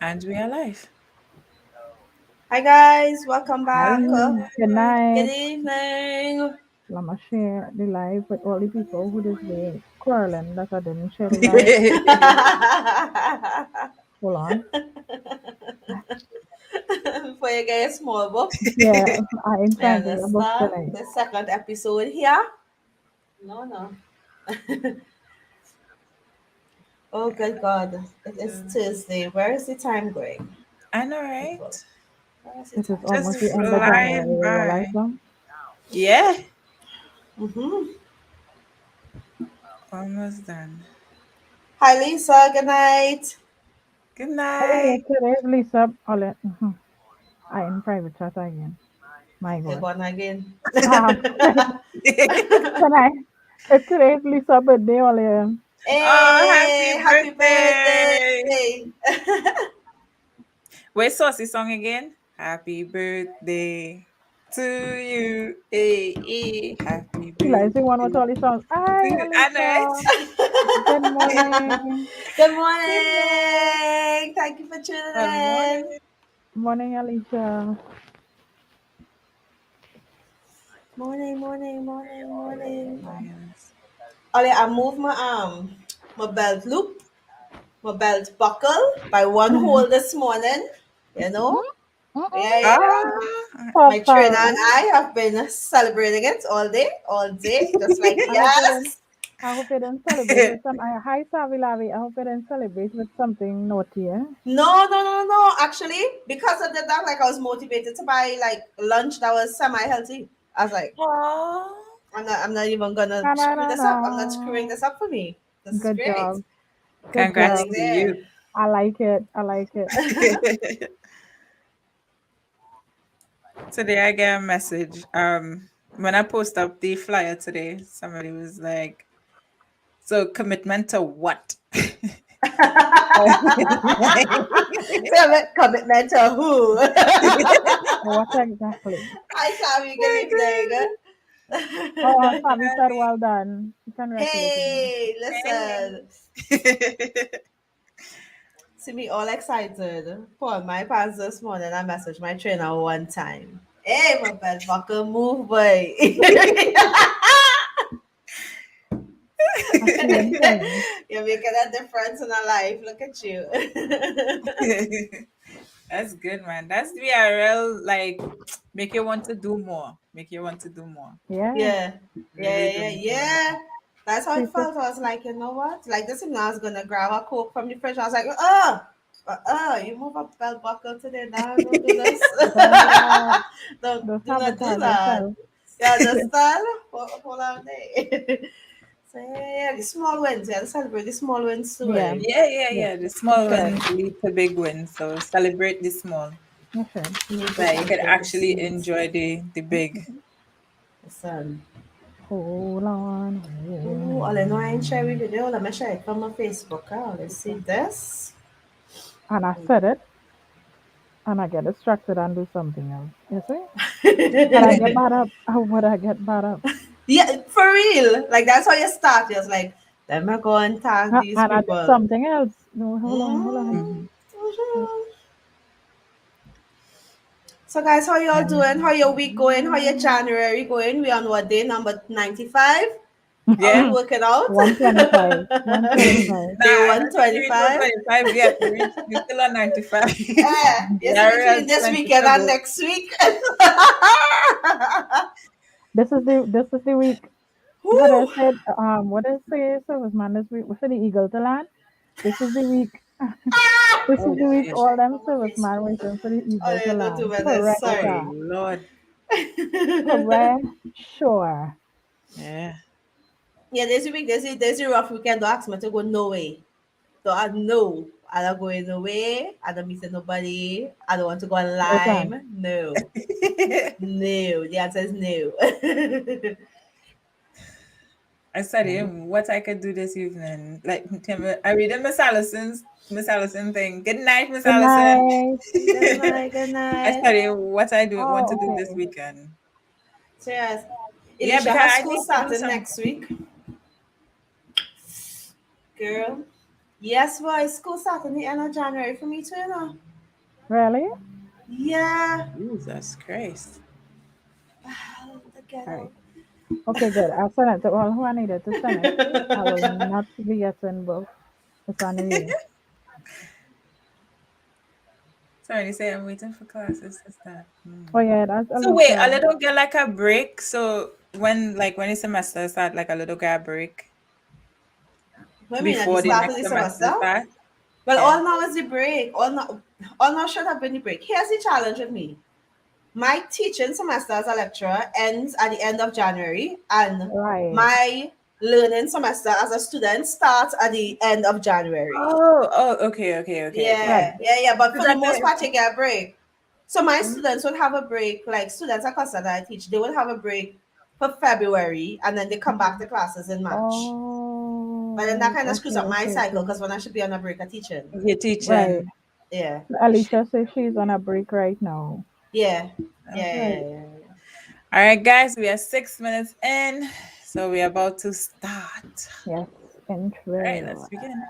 And we are live. Hi guys, welcome Hi, back. good Good night. evening. I'm gonna share the live with all the people who just be quarreling that I didn't share the live. Hold on. Before you get a small book, Yeah, I ain't you trying to get a book understand? tonight. The second episode here. No, no. Oh, good God. It is Tuesday. Where is the time going? I know, People, right? where is the It is time Just almost the going? end of January. flying You realize by. that? Yeah, Mm-hmm. almost done. Hi, Lisa. Good night. Good Hey, night. today's Lisa. I in private chat again. My You're God. gone again. Ah, can I? It's today's Lisa birthday, Ole. Oh, Hey, happy happy birthday! birthday. Where's Saucy song again? Happy birthday to you. Hey, hey. Happy She likes sing one birthday with all the songs. Hi, I know Alicia. Good it. morning. Good Good morning. morning. Thank you for tuning Good morning. in. Morning, Alicia. Morning, morning, morning, morning. Oh, yes. Ollie, I moved my belt loop, my belt buckle by one hole this morning. You know? Yeah, Mm-mm. yeah. Ah, My trainer and Papa, I have been celebrating it all day. Just like, I hope you didn't. yes. I hope you didn't celebrate with some. Hi, Savi Lavi. I hope you didn't celebrate with something naughty. Eh? No, no, no, no. Actually, because I did that, like I was motivated to buy like lunch that was semi-healthy. I was like, oh, I'm not even gonna No, no, screw no, this up. I'm not screwing no. this up for me. This is Good great. job. Good congrats job. Getting to there. you. I like it. I like it. Today I get a message. When I post up the flyer today, somebody was like, "So commitment to what?" Commitment to who? What exactly? Hi, Sammy. Good evening. Oh, Savi said, "Well done. Congratulations." Hey, listen. Hey. See me all excited. Pull on my pants this morning. I messaged my trainer one time. Hey, my belt buckle move, boy. I see him things. You're making a difference in our life. Look at you. That's good, man. That's be a real like make you want to do more. Make you want to do more. Yeah. Yeah. Yeah, Really do yeah, more. yeah. That's how it People. felt. I was like, you know what? Like this evening, I was gonna grab a coke from the fridge. I was like, you move a belt buckle today now. Don't do this. Don't do that. Don't Do not do sabotage that. yourself. You understand? Hold on there. So yeah, the small wins. Yeah, celebrate the small wins too. Yeah. Eh? Yeah, yeah, Yeah. yeah. The You small should. ones lead to big wins. So celebrate the small. You should. You need to So you can celebrate the actually sweets. enjoy the big. Listen. Hold on. Ooh, Hold all I know I ain't share on. with video. Let me share it from my Facebook. Let's see this. And I said it, and I get distracted and do something else. You see? But I get bad up. How would I get bad up? Yeah, for real. Like that's how you start. You're like, let me go and tag these And I do people. something else. No, hold on, hold on. Mm, Mhm. mhm. So guys, how y'all doing? How your week going? How your January going? We on what day? Number 95? Are we Yeah. 125. working out? 125. Day I don't think we reached 125? 125 yet. We still on 95. You We see are real between this plenty weekend to and go. next week. This is the week. Whew. What I say, serviceman this week. We for the eagle to land. This is the week. This is Oh, the week shit. all them serviceman waiting for the Oh, eagle to yeah, don't do land. this. Correct, Oh, Sorry. sir. Lord. Correct. Sure. Yeah. Yeah, there's a rough weekend. Don't ask me to go no way. So I know I don't going away. I don't meet nobody. I don't want to go on No plan. lime. No. No. The answer is no. I studied what I could do this evening. Like, I read Miss Allison thing. Good night, Miss Good Allison. night. Good night, good I night. study what I do want Oh, to do this okay. weekend. Serious. Yeah, Alicia because has I school need to do starting some. next week. Girl. Yes, boy. School starting the end of January for me too, you know. Really? Yeah. Jesus Christ. The Right. ghetto. Okay, good. I'll send it to all who I needed to send it. I will not be getting both. It's on the year. Sorry, you say I'm waiting for classes. Is that? Oh yeah, that's So wait, a Alicia. little get like a break. So when the semester start, like a little get a break What I mean, at the before the start of next the semester semester? start. Well, Yeah. all now is the break. All now should have been the break. Here's the challenge with me. My teaching semester as a lecturer ends at the end of January, and Right. my learning semester as a student starts at the end of January. Okay. Right. Yeah. But So for the that most means, part, you get a break. So my mm, students would have a break, like students at Costa that I teach, they would have a break for February, and then they come back to classes in March. But then that Oh, kind of screws okay, up my okay, cycle okay. because when I should be on a break of teaching. you're Right. teaching. Yeah. Alicia says she's on a break right now. Yeah. Right. Yeah. All right, guys, we are 6 minutes in, so we're about to start. Yes. All right, Intro. let's begin.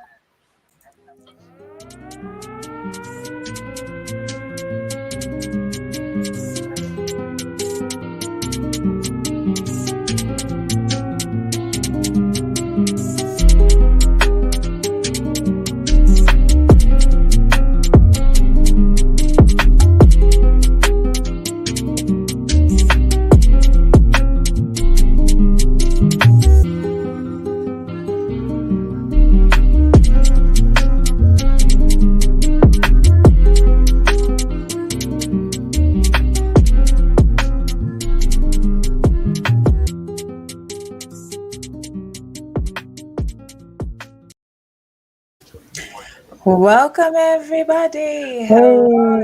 Welcome, everybody. Hey.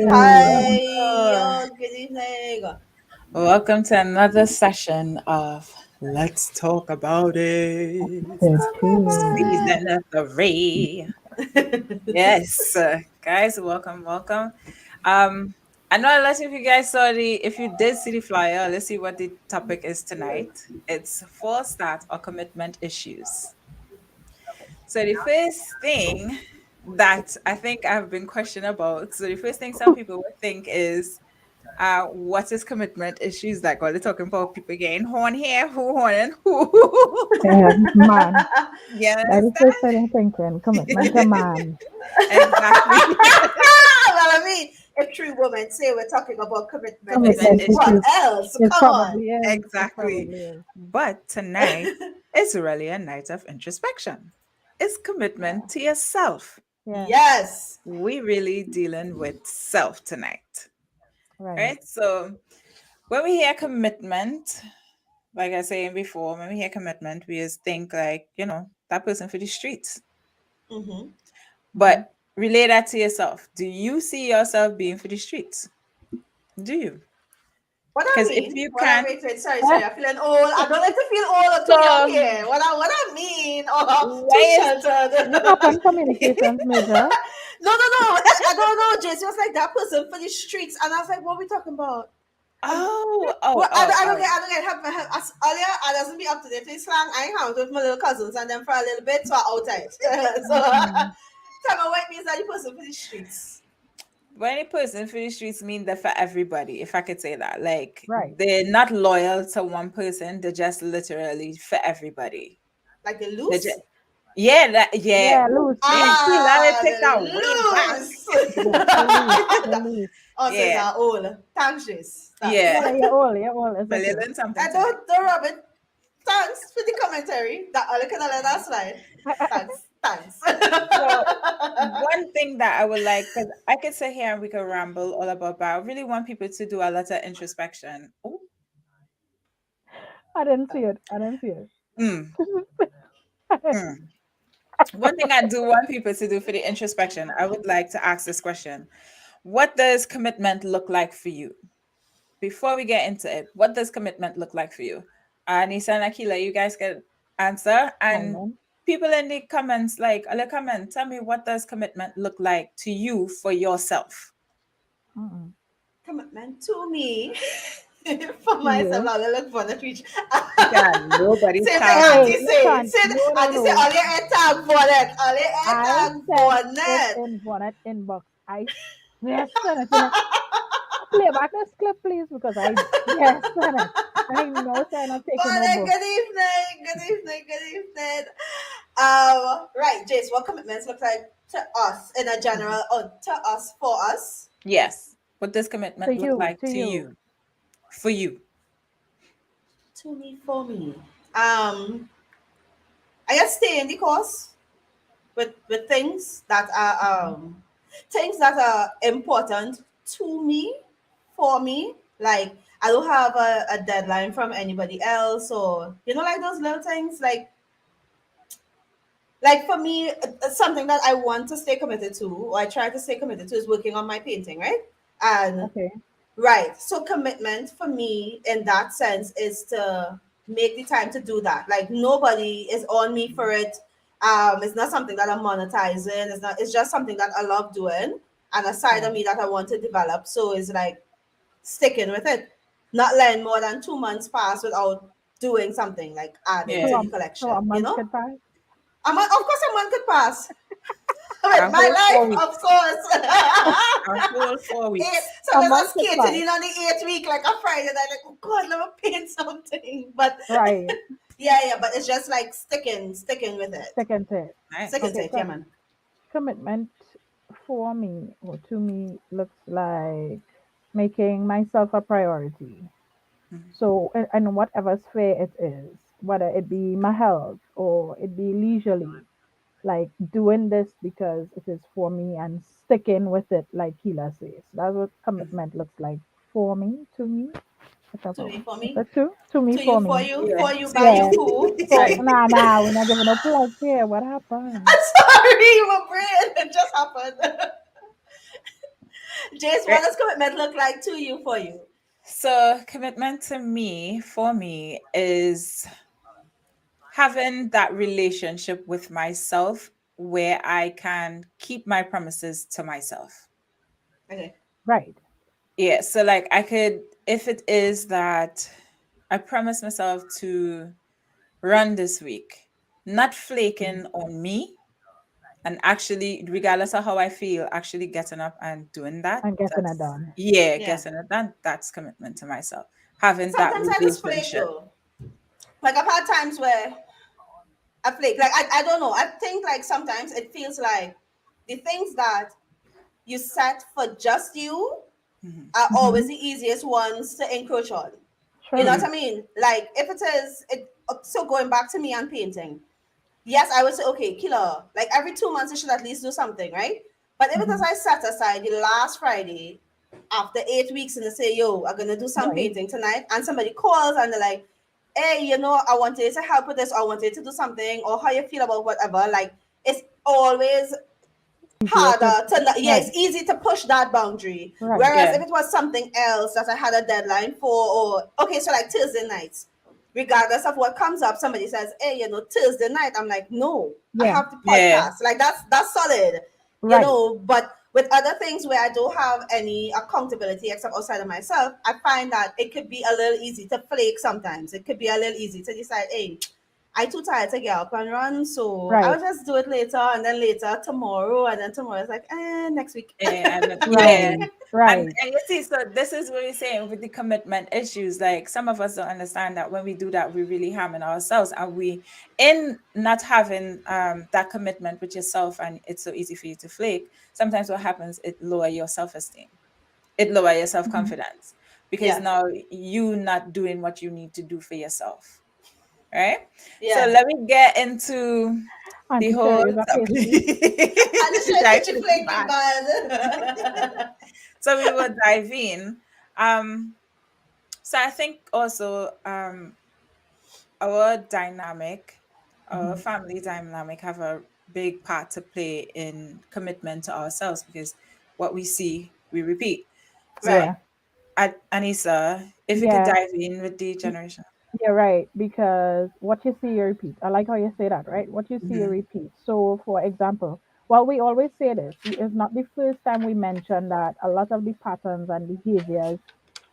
Hi. Hello. Good evening. Welcome to another session of Let's Talk About It. Let's talk 13. about Season 3. it. Yes, guys, welcome. Um, I know a lot of you guys saw if you did see the flyer, let's see what the topic is tonight. It's fall start or commitment issues. So the first thing that I think I've been questioned about, so the first thing some people would think is, what is commitment issues like? Are they talking about people getting horn here, who horning who? Yeah, man. You That is understand? just what I'm thinking. Commitment to man. Exactly. Well, I mean, if three women say we're talking about commitment Commitment Commitment issues, what issues. issues. else? It Come on. probably is. It Exactly. probably is. But tonight is really a night of introspection. It's commitment to yourself. Yeah. Yes. We really dealing with self tonight. Right. Right? So when we hear commitment, like I was saying before, when we hear commitment, we just think like, that person for the streets. Mm-hmm. But relate that to yourself. Do you see yourself being for the streets? Do you? What I Because if mean, you what I can, wait, sorry, I'm feeling old. I don't like to feel old or too young so here. What I mean, or too why is sheltered. You happened communications major. No. I don't know. Jason was like that person for the streets, and I was like, what are we talking about? Well, I don't get. Earlier, I doesn't be up to date with slang. I hang out with my little cousins and then for a little bit, so I outside. So, talking about what means that the person for the streets. When a person for the streets mean that for everybody, if I could say that. Like Right. they're not loyal to one person, they're just literally for everybody. Like the They're loose. just, yeah, Yeah, Ooh, loose. see, now they take The that way back. loose. The loose. Oh, so Yeah. it's old. Thanks, Jace. Thanks. Yeah. You're all. It's Well, you okay. learn something I tonight. don't rub it. Thanks for the commentary. That I can let that slide. Thanks. So one thing that I would like, because I could sit here and we could ramble all about, but I really want people to do a lot of introspection. Ooh. I didn't see it. Mm, mm. One thing I do want people to do for the introspection, I would like to ask this question. What does commitment look like for you? Before we get into it, what does commitment look like for you? Nisa and Akila, you guys can answer. And Amen. people in the comments, like, comment, tell me, what does commitment look like to you for yourself? Mm-mm. Commitment to me For To myself, you. I will look for the tweet. Yeah, nobody's Same thing Hey, tagging. Auntie say. listen. Same, No, no, Auntie say, no. all your air tag bonnet. All your air I tag sent it bonnet. in Bonnet inbox. I yes, sent it. Play back this clip, please, because I yes, sent it. I know, so I'm not taking no Bonnet, book. good evening. Good evening. Good evening. Right, Jace, what commitments look like to us in a general, or to us, for us? Yes. What does To commitment look you, like to to you. you? For you? To me, for me. I guess stay in the course with things that are important to me, for me. Like I don't have a deadline from anybody else, or like those little things. Like for me, something that I want to stay committed to, or I try to stay committed to, is working on my painting, right? And Okay. right. So commitment for me in that sense is to make the time to do that. Like nobody is on me for it. It's not something that I'm monetizing. It's just something that I love doing, and a side of Right. me that I want to develop. So it's like sticking with it. Not letting more than 2 months pass without doing something, like adding So to Yeah. the so a collection, month could pass. Of course a month could pass. With A my whole four life, of weeks. course. A whole 4 weeks. A Sometimes I month could skated pass. in on the 8th week, like a Friday, and I'm like, oh God, let me paint something. But Right. yeah, but it's just like sticking with it. Second to it. Sticking Nice. to Okay, it, yeah, so man. commitment for me or to me looks like making myself a priority. Mhm. So, in whatever sphere it is, whether it be my health or it be leisurely, like doing this because it is for me and sticking with it, like Keela says. That's what Mhm. commitment looks like for me, to me, To whatever me, one. for Is me. that true? To me, To you, for for me. you, Yeah. for you, by you, Yeah. who? For, Right. nah, we're not giving no plugs here. What happened? I'm sorry, my brain. It just happened. Jace, what Right. does commitment look like to you, for you? So commitment to me, for me, is having that relationship with myself where I can keep my promises to myself. Okay. Right. Yeah. So like I could, if it is that I promise myself to run this week, not flaking on me, and actually, regardless of how I feel, actually getting up and doing that. And getting it That's done. yeah, Yeah. getting it done. That's commitment to myself. Having that Sometimes I just flake relationship. though. Like I've had times where I flake. Like I don't know. I think like sometimes it feels like the things that you set for just you Mhm. are always Hmm. the easiest ones to encroach on. You know True. what I mean? Like if it is it so going back to me and painting, yes, I would say, okay, killer, like every 2 months you should at least do something, right? But if it is Hmm. I set aside the last Friday after 8 weeks and they say, yo, I'm gonna do some Right. painting tonight, and somebody calls and they're like, hey, I wanted to help with this, or I wanted to do something, or how you feel about whatever, like it's always Easier to, harder to yeah, right. it's easy to push that boundary. Right. Whereas Yeah. if it was something else that I had a deadline for, or okay, so like Thursday nights, regardless of what comes up, somebody says, hey, Thursday night, I'm like, no, I Yeah. have the Yeah. podcast. Like that's solid, Right. but with other things where I don't have any accountability except outside of myself, I find that it could be a little easy to flake sometimes. It could be a little easy to decide, hey, I too tired to get up and run, so I'll Right. just do it later, and then later tomorrow, and then tomorrow is like, next week. Yeah, and yeah. Right. And, Right. and you see, so this is what we're saying with the commitment issues. Like some of us don't understand that when we do that, we really harming ourselves, and we, in not having that commitment with yourself, and it's so easy for you to flake. Sometimes what happens, it lower your self esteem, it lower your self Hmm. confidence, because Yeah, now you not doing what you need to do for yourself, right? So yeah. let me get into the Auntie whole Shirley is a topic. pasty. And the shit Try that you to be flaking, bad. man. So we will dive in. Um, so I think also our dynamic, our Hmm. family dynamic have a big part to play in commitment to ourselves, because what we see, we repeat. So Right. Yeah. Anissa, if you could Yeah. dive in with the generation. You're right, because what you see, you repeat. I like how you say that, right? What you see, you Mhm. repeat. So, for example, well, we always say this. It's not the first time we mention that a lot of the patterns and behaviors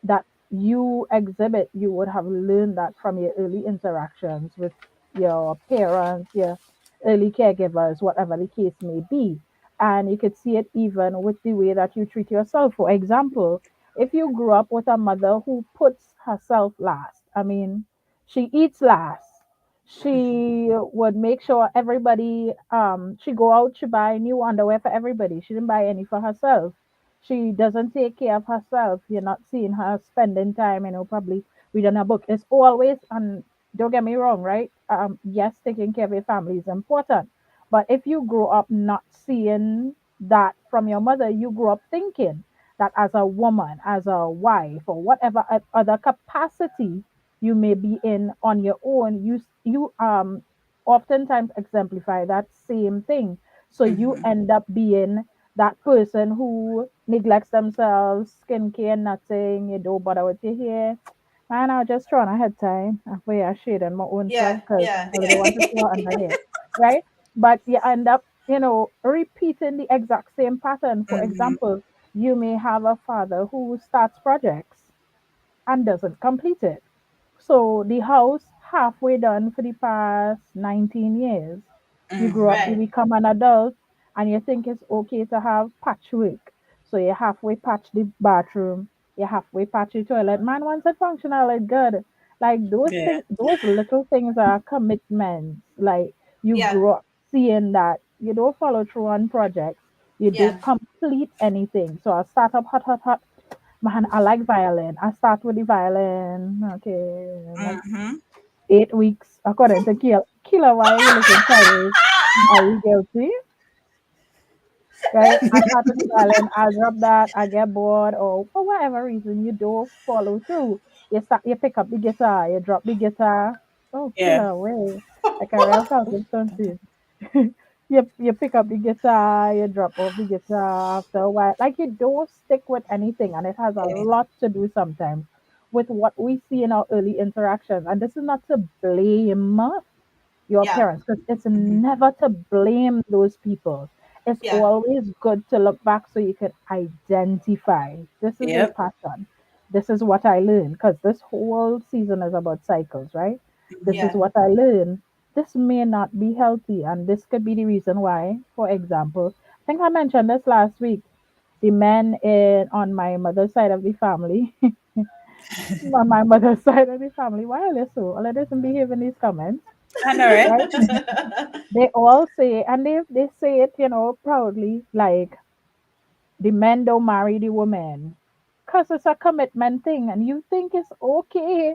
that you exhibit, you would have learned that from your early interactions with your parents, your early caregivers, whatever the case may be. And you could see it even with the way that you treat yourself. For example, if you grew up with a mother who puts herself last, I mean, she eats last. She would make sure everybody, she go out, she buy new underwear for everybody. She didn't buy any for herself. She doesn't take care of herself. You're not seeing her spending time, probably reading a book. It's always, and don't get me wrong, right? Yes, taking care of your family is important. But if you grow up not seeing that from your mother, you grow up thinking that as a woman, as a wife, or whatever other capacity you may be in on your own, you oftentimes exemplify that same thing. So you Mm-hmm. end up being that person who neglects themselves, skincare, nothing, you don't bother with your hair. Man, I was just trying to head time. I wear a shade on my own self Yeah, because yeah, I really yeah, want to throw under here. Right? But you end up, repeating the exact same pattern. For Mm-hmm. example, you may have a father who starts projects and doesn't complete it. So the house halfway done for the past 19 years. You grow up, Mm-hmm. you right. become an adult, and you think it's okay to have patchwork. So you halfway patch the bathroom, you halfway patch the toilet. Man, once it functional, it's good. Like those Yeah. things, those little things are commitments. Like you Yeah, grow up seeing that you don't follow through on projects, you yeah. don't complete anything. So I start up hot, hot, hot. Man, I like violin. I start with the violin. Okay, next Mm-hmm. 8 weeks, according to Killer, why you looking sideways? Are you guilty? Right? I start with the violin, I drop that, I get bored, or for whatever reason you don't follow through. You pick up the guitar, you drop the guitar. Oh, Yeah. Killer, way. Like a real Falcon Stone. You pick up the guitar, you drop off the guitar after a while. Like you don't stick with anything, and it has a Yeah. lot to do sometimes with what we see in our early interactions. And this is not to blame your Yeah, parents, because it's Mm-hmm. never to blame those people. It's yeah, always good to look back so you can identify, this is a Yep. pattern. This is what I learned, because this whole season is about cycles, right? This Mm-hmm. is yeah. what I learned. This may not be healthy, and this could be the reason why. For example, I think I mentioned this last week. The men on my mother's side of the family, on my mother's side of the family, why are they so? Let us behave in these comments, I know, right? right? They all say, and they say it, proudly, like the men don't marry the women because it's a commitment thing, and you think it's okay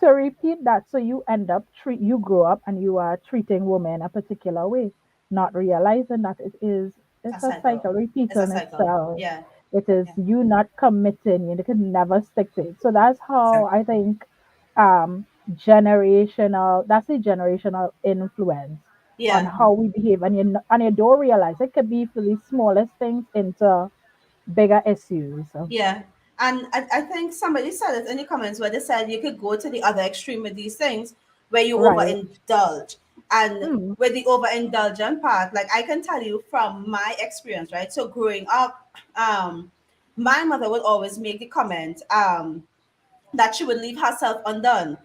to repeat that. So you end up you grow up and you are treating women a particular way, not realizing that A it's a cycle. cycle It's a repeating cycle. itself. Yeah, It is yeah, you not committing, you can never stick to it. So that's how Exactly. I think generational that's a generational influence on yeah, how we behave, and you don't realize it could be for the smallest things into bigger issues. So, yeah. And I think somebody said it in the comments where they said you could go to the other extreme with these things where you right. overindulge. And Mm, with the overindulgent part, like I can tell you from my experience, right? So growing up, my mother would always make the comment, that she would leave herself undone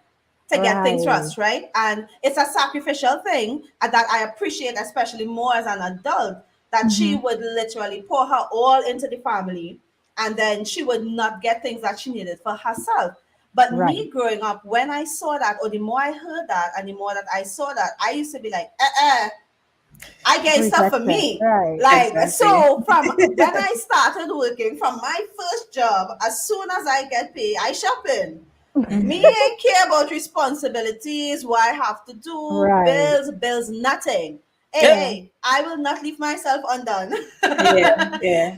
to get things for right. us, right? And it's a sacrificial thing that I appreciate, especially more as an adult, that she Hmm. would literally pour her all into the family and then she would not get things that she needed for herself. But Right. me growing up, when I saw that, or the more I heard that, and the more that I saw that, I used to be like, I get stuff for Protected. me. Right. Like, Exactly. so from when I started working, from my first job, as soon as I get paid, I shopping. Me Mm-hmm. ain't care about responsibilities, what I have to do, Right. bills, nothing. Yep. Yeah. Hey, I will not leave myself undone. Yeah. Yeah.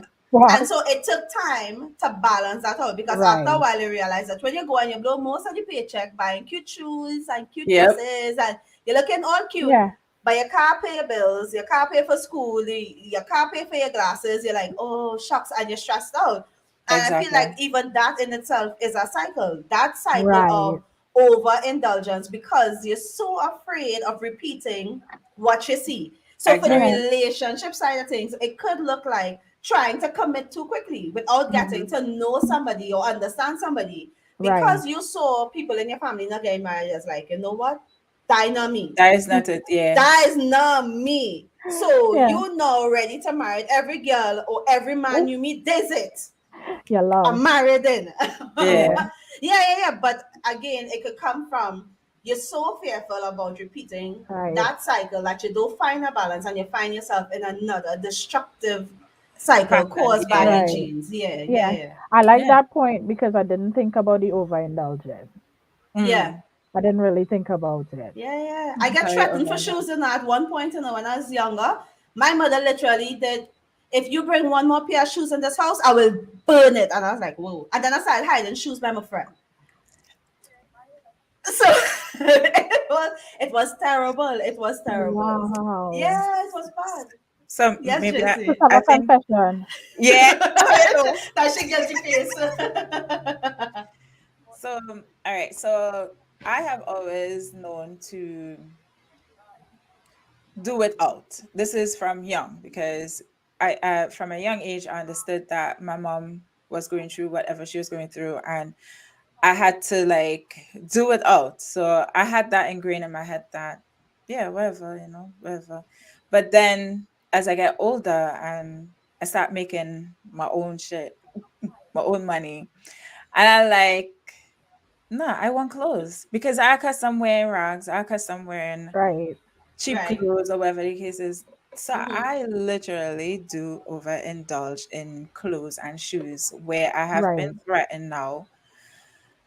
And Fuck. so it took time to balance that out because after a Right. while you realize that when you go and you blow most of the paycheck buying cute shoes and cute Yep. dresses and you're looking all cute, Yeah. but you can't pay your bills, you can't pay for school, you can't pay for your glasses, you're like, oh shucks, and you're stressed out. And I feel like Exactly. even that in itself is a cycle. That cycle Right. of overindulgence because you're so afraid of repeating what you see. So for the Yeah. Exactly. relationship side of things, it could look like trying to commit too quickly without getting Mm-hmm. to know somebody or understand somebody. Right. because you saw people in your family not getting married, it's like, you know what? That not me. That is not it. Yeah. That is not me. So Yeah. you know ready to marry every girl or every man you meet, does it. Your I'm love. married in. Yeah. Yeah. But again, it could come from you're so fearful about repeating Right. that cycle that you don't find a balance and you find yourself in another destructive cycle Pattern. caused by Yeah. your Right. genes. Yeah, Yeah. yeah, I like Yeah. that point because I didn't think about the overindulgence. yeah. Mm. I didn't really think about it. Yeah. I get Sorry, threatened for over shoes in at one point, when I was younger. My mother literally did, if you bring one more pair of shoes in this house, I will burn it. And I was like, whoa. And then I started hiding shoes by my friend. So it was terrible. It was terrible. Wow. Yeah, it was bad. So Yes, maybe Let's JC. have I a think confession. yeah. I know. That she guilty face. So all right. So I have always known to do without. This is from young because I from a young age I understood that my mom was going through whatever she was going through and I had to like do it out. So I had that ingrained in my head that yeah, whatever, whatever. But then as I get older and I start making my own shit, my own money, and I like, no, I want clothes because I custom wearing rags, I custom wearing Right. cheap Right. clothes or whatever the case is. So Mm-hmm. I literally do overindulge in clothes and shoes where I have Right. been threatened now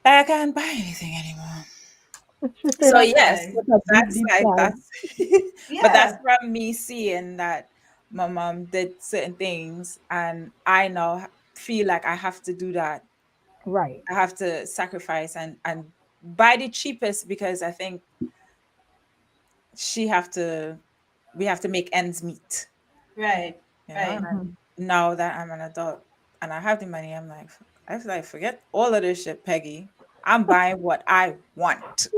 that I can't buy anything anymore. She said So that yes, Okay. with a deep, that's deep like sigh. that's but that's Yeah. from me seeing that my mom did certain things and I now feel like I have to do that. Right. I have to sacrifice and buy the cheapest because I think she have to we have to make ends meet, Right. Right. and Mhm. now that I'm an adult and I have the money, I'm like, I was like, forget all of this shit, Peggy. I'm buying what I want.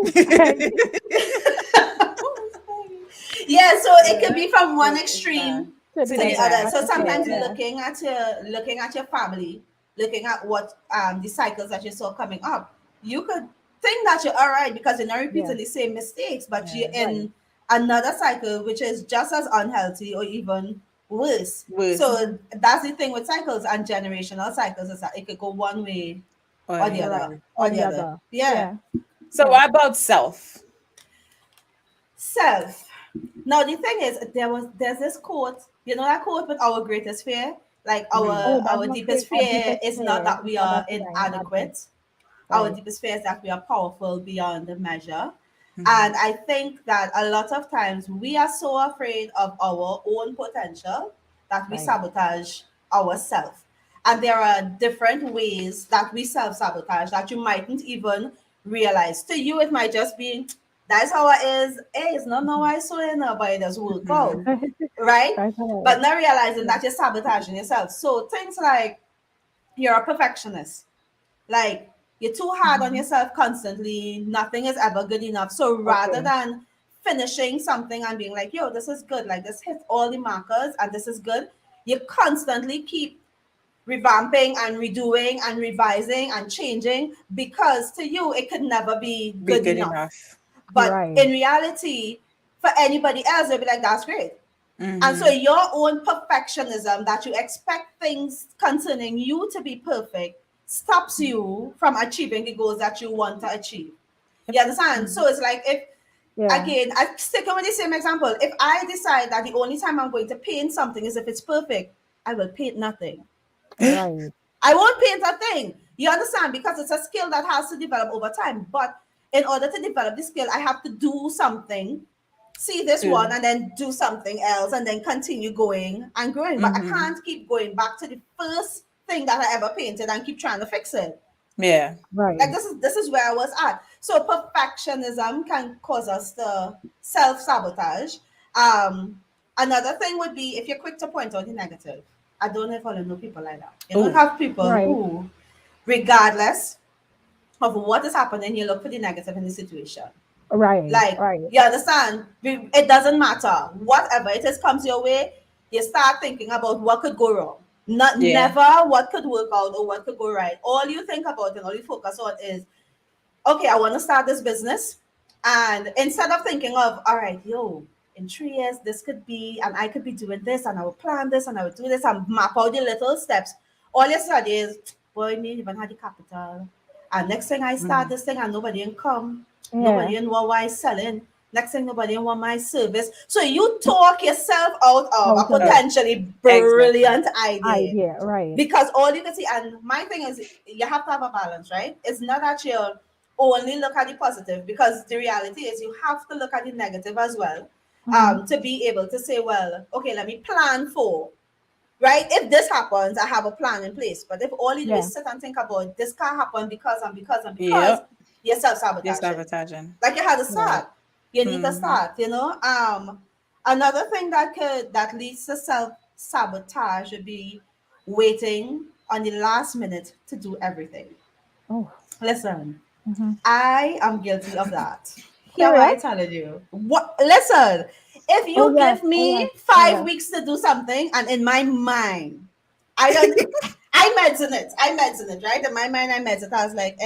Yeah, so Yeah. it could be from one It's that. extreme To to the the other. other. Like So Exactly. you said, sometimes Yeah. you're yeah. looking at your family, looking at what the cycles that you saw coming up. You could think that you're all right because you're not Yeah. repeating the same mistakes, but you're Yeah. Right. in another cycle which is just as unhealthy or even worse. Worse. So Mhm. that's the thing with cycles and generational cycles is that it could go one way Or or the the Right. other, other. Or or the the other. other. Yeah. Yeah. So Yeah. what about self? Self. Now the thing is, there's this quote. You know that quote with our greatest fear, like Mhm. Oh, our that's my deepest our fear deepest is not fear. that we And are that's what I inadequate. inadequate. Our Right. deepest fear is that we are powerful beyond the measure. Mhm. And I think that a lot of times we are so afraid of our own potential that we Right. sabotage ourselves. And there are different ways that we self sabotage that you mightn't even realize. To you, it might just be that's how it is. Hey, it's not no I so in but it does work out. Mhm. Right? That's right. But not realizing Yeah. that you're sabotaging yourself. So things like you're a perfectionist, like you're too hard on Mhm. yourself constantly, nothing is ever good enough. So rather Okay. than finishing something and being like, yo, this is good, like this hits all the markers and this is good, you constantly keep revamping and redoing and revising and changing because to you it could never be Be good good enough. enough. But Right. in reality, for anybody else, they'll be like, that's great. And so Mhm. your own perfectionism that you expect things concerning you to be perfect stops you from achieving the goals that you want to achieve. Yep. You understand? Mhm. So it's like if Yeah. again, I stick with the same example. If I decide that the only time I'm going to paint something is if it's perfect, I will paint nothing. Right. I won't paint a thing. You understand? Because it's a skill that has to develop over time. But in order to develop the skill, I have to do something, see this one, Two. and then do something else, and then continue going and growing. But I Mhm. can't keep going back to the first thing that I ever painted and keep trying to fix it. Yeah. Like Right. this is where I was at. So perfectionism can cause us to self sabotage. Another thing would be if you're quick to point out the negative. I don't know if I know people like that. You don't Oh. have people Right. who, regardless of what is happening, you look for the negative in the situation. Right. Like, Right. you understand? It doesn't matter. Whatever it is comes your way, you start thinking about what could go wrong. Never what could work out or what could go right. All you think about and all you focus on is, okay, I want to start this business. And instead of thinking of, all right, in 3 years, this could be, and I could be doing this, and I will plan this, and I will do this, and map out the little steps. All you study is, boy, me even had the capital. And next thing I start this thing, and nobody in come, nobody in what I selling. Next thing, nobody in want my service. So you talk yourself out of a potentially brilliant idea. Right. Because all you can see, and my thing is, you have to have a balance, right? It's not that you only look at the positive, because the reality is you have to look at the negative as well, to be able to say, well, okay, let me plan for, right? If this happens, I have a plan in place. But if all you do is sit and think about this can't happen because you're self-sabotaging. Like you had to start. You need to start, Another thing that leads to self-sabotage would be waiting on the last minute to do everything. Oh. Listen, I am guilty of that. Here I telling you. What? Listen, if you give me 5 weeks to do something, and in my mind, I medicine it, right? In my mind, I medicine it. I was like,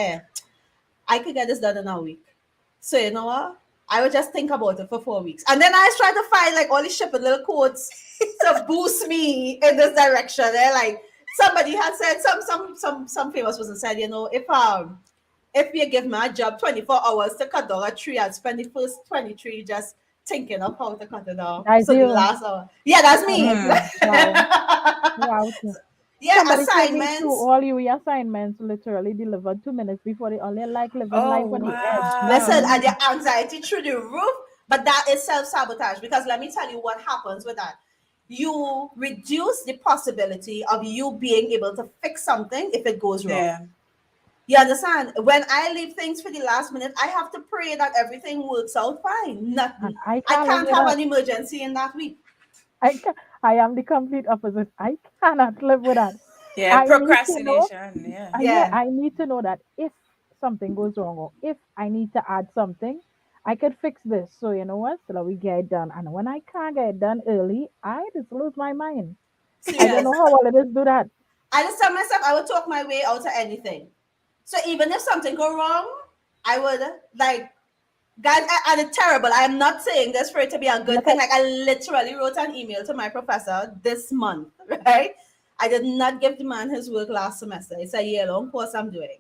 I could get this done in a week. So you know what? I would just think about it for 4 weeks. And then I try to find like all these stupid little quotes to boost me in this direction. They're like, somebody had said, some famous person said, if you give me a job 24 hours to cut down a tree, I'd spend the first 23 just thinking of how to cut it down. The last hour. Yeah, that's me. Wow. Yeah, somebody assignments. To all your assignments literally delivered 2 minutes before they only like living life on the edge. Listen, and your anxiety through the roof, but that is self-sabotage, because let me tell you what happens with that. You reduce the possibility of you being able to fix something if it goes wrong. Yeah. You understand? When I leave things for the last minute, I have to pray that everything works out fine. Nothing. I can't have an emergency in that week. I am the complete opposite. I cannot live with that. Yeah, procrastination. I need to know that if something goes wrong, or if I need to add something, I could fix this. So you know what? So we get it done. And when I can't get it done early, I just lose my mind. Yes. I don't know how all of us do that. I just tell myself I would talk my way out of anything. So even if something go wrong, I would like, guys, and it's terrible. I'm not saying this for it to be a good thing. Like I literally wrote an email to my professor this month, right? I did not give the man his work last semester. It's a year-long course I'm doing.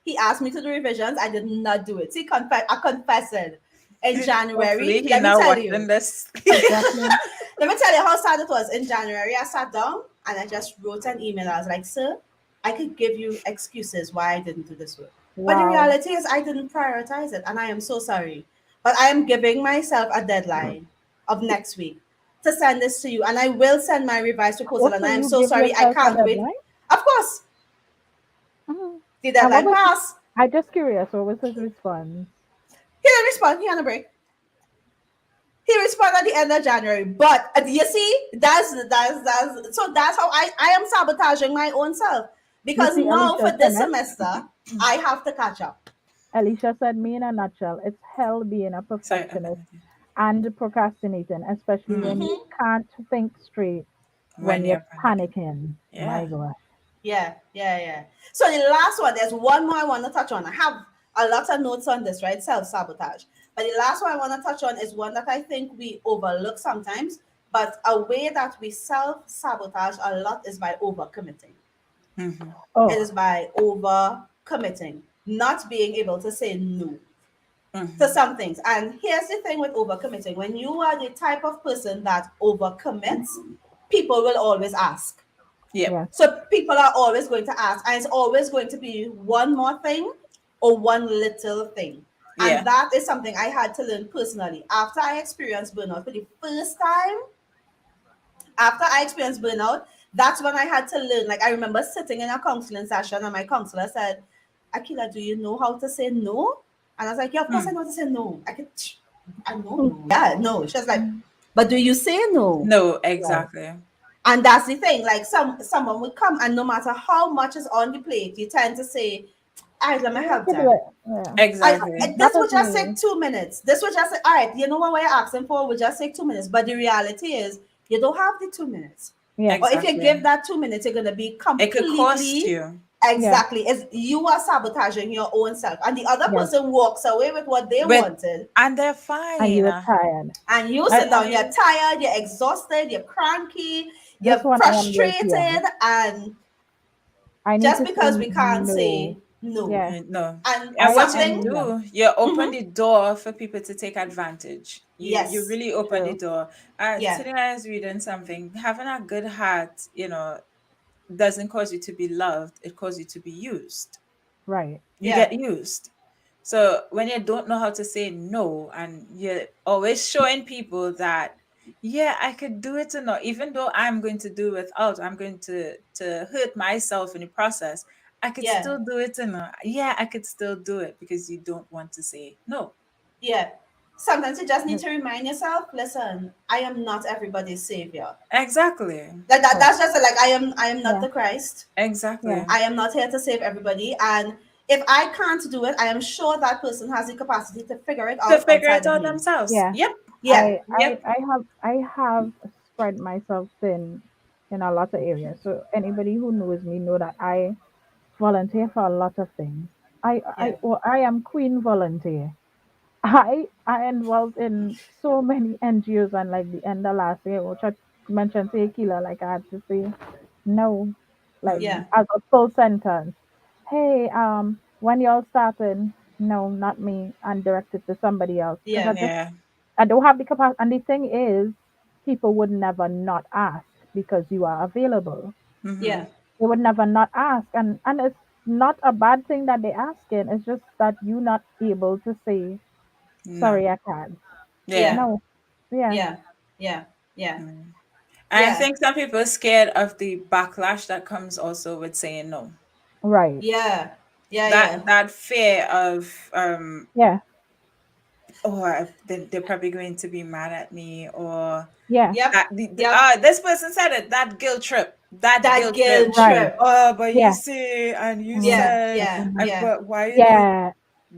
He asked me to do revisions. I did not do it. See, I confessed in January. Let me tell you. Let me tell you how sad it was. In January, I sat down and I just wrote an email. I was like, sir, I could give you excuses why I didn't do this work. Wow. But the reality is I didn't prioritize it, and I am so sorry. But I am giving myself a deadline of next week to send this to you, and I will send my revised proposal, and I am so sorry I can't wait. Of course. The deadline passed. I'm just curious, what was his response? He didn't respond. He on a break. He responded at the end of January. But you see, that's how I am sabotaging my own self. Because now for this semester, I have to catch up. Alicia said, me in a nutshell, it's hell being a perfectionist and procrastinating, especially when you can't think straight when you're panicking. My God. Yeah. So the last one, there's one more I want to touch on. I have a lot of notes on this, right? Self-sabotage. But the last one I want to touch on is one that I think we overlook sometimes. But a way that we self-sabotage a lot is by overcommitting. It is by overcommitting, not being able to say no to some things. And here's the thing with overcommitting. When you are the type of person that overcommits, people will always ask. Yeah. So people are always going to ask, and it's always going to be one more thing or one little thing. And that is something I had to learn personally. After I experienced burnout for the first time, that's when I had to learn. Like I remember sitting in a counseling session and my counselor said, Akila, do you know how to say no? And I was like, yeah, of course I know how to say no. I know. Yeah, no. She was like, but do you say no? No, exactly. Yeah. And that's the thing. Like someone would come and no matter how much is on the plate, you tend to say, all right, let me help them. Yeah. Exactly. This would just take 2 minutes. This would just say, all right, you know what we're asking for? We'll just take 2 minutes. But the reality is you don't have the 2 minutes. Yeah. Or if you Exactly. give that 2 minutes, you're gonna be It could cost completely you. Yeah. exactly as you are sabotaging your own self, and the other Yes. person walks away with what they With wanted, and they're And you fine. were tired. and you I, sit I down, you're tired, you're exhausted, you're cranky, this you're one I am guilty of. frustrated, and I need just to say because we can't no. say no. Yeah. No. And And what I you something, need that. do, you open mhm, the door for people to take advantage. You yes, really open the True. door. yeah, Today I was reading something. Having a good heart, doesn't cause you to be loved. It causes you to be used. Right. You yeah, get used. So when you don't know how to say no, and you're always showing people that, yeah, I could do it or not, even though I'm going to do without, I'm going to hurt myself in the process. I could yeah, still do it or not. Yeah, I could still do it because you don't want to say no. yeah. Sometimes you just need to remind yourself, listen, I am not everybody's savior. Exactly. Right. That's just like I am not Yeah. the Christ. Yeah. Exactly. I am not here to save everybody. And if I can't do it, I am sure that person has the capacity to figure it To out figure outside it of out me. themselves. Yeah. Yep. Yeah. Yep. I have spread myself thin in a lot of areas. So anybody who knows me know that I volunteer for a lot of things. Yeah. I am queen volunteer. I involved in so many NGOs, and like the end of last year, which I mentioned to Akila, like I had to say no, like Yeah. as a full sentence. Hey, when y'all starting? No, not me, and direct it to somebody else because Yeah. Yeah. I don't have the capacity. And the thing is, people would never not ask because you are available. Mm-hmm. Yeah. They would never not ask, and it's not a bad thing that they asking. It's just that you not able to say No. sorry, I can't. Yeah. Yeah. No. Yeah. Yeah. Yeah. Yeah. Mm. I Yeah. think some people are scared of the backlash that comes also with saying no. Right. Yeah. Yeah. That Yeah. that fear of Yeah. they're probably going to be mad at me, or Yeah. Yep. that Yep. this person said it, that guilt trip, that That guilt trip. guilt Right. trip. Oh, but you Yeah. say and you Mm-hmm. Yeah. said, Yeah. and Mm-hmm. Yeah. but why you doing Yeah.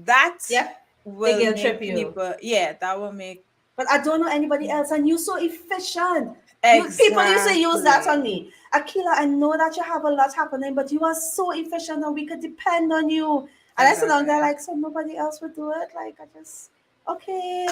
that? Yep. They Will guilt make trip you. people, yeah, that will make But I don't know anybody else, and you're so efficient. You people used to use that on exactly. me. Akila, I know that you have a lot happening, but you are so efficient and we could depend on you. And I sit down there Exactly. like, so nobody else would do it. Like I just okay.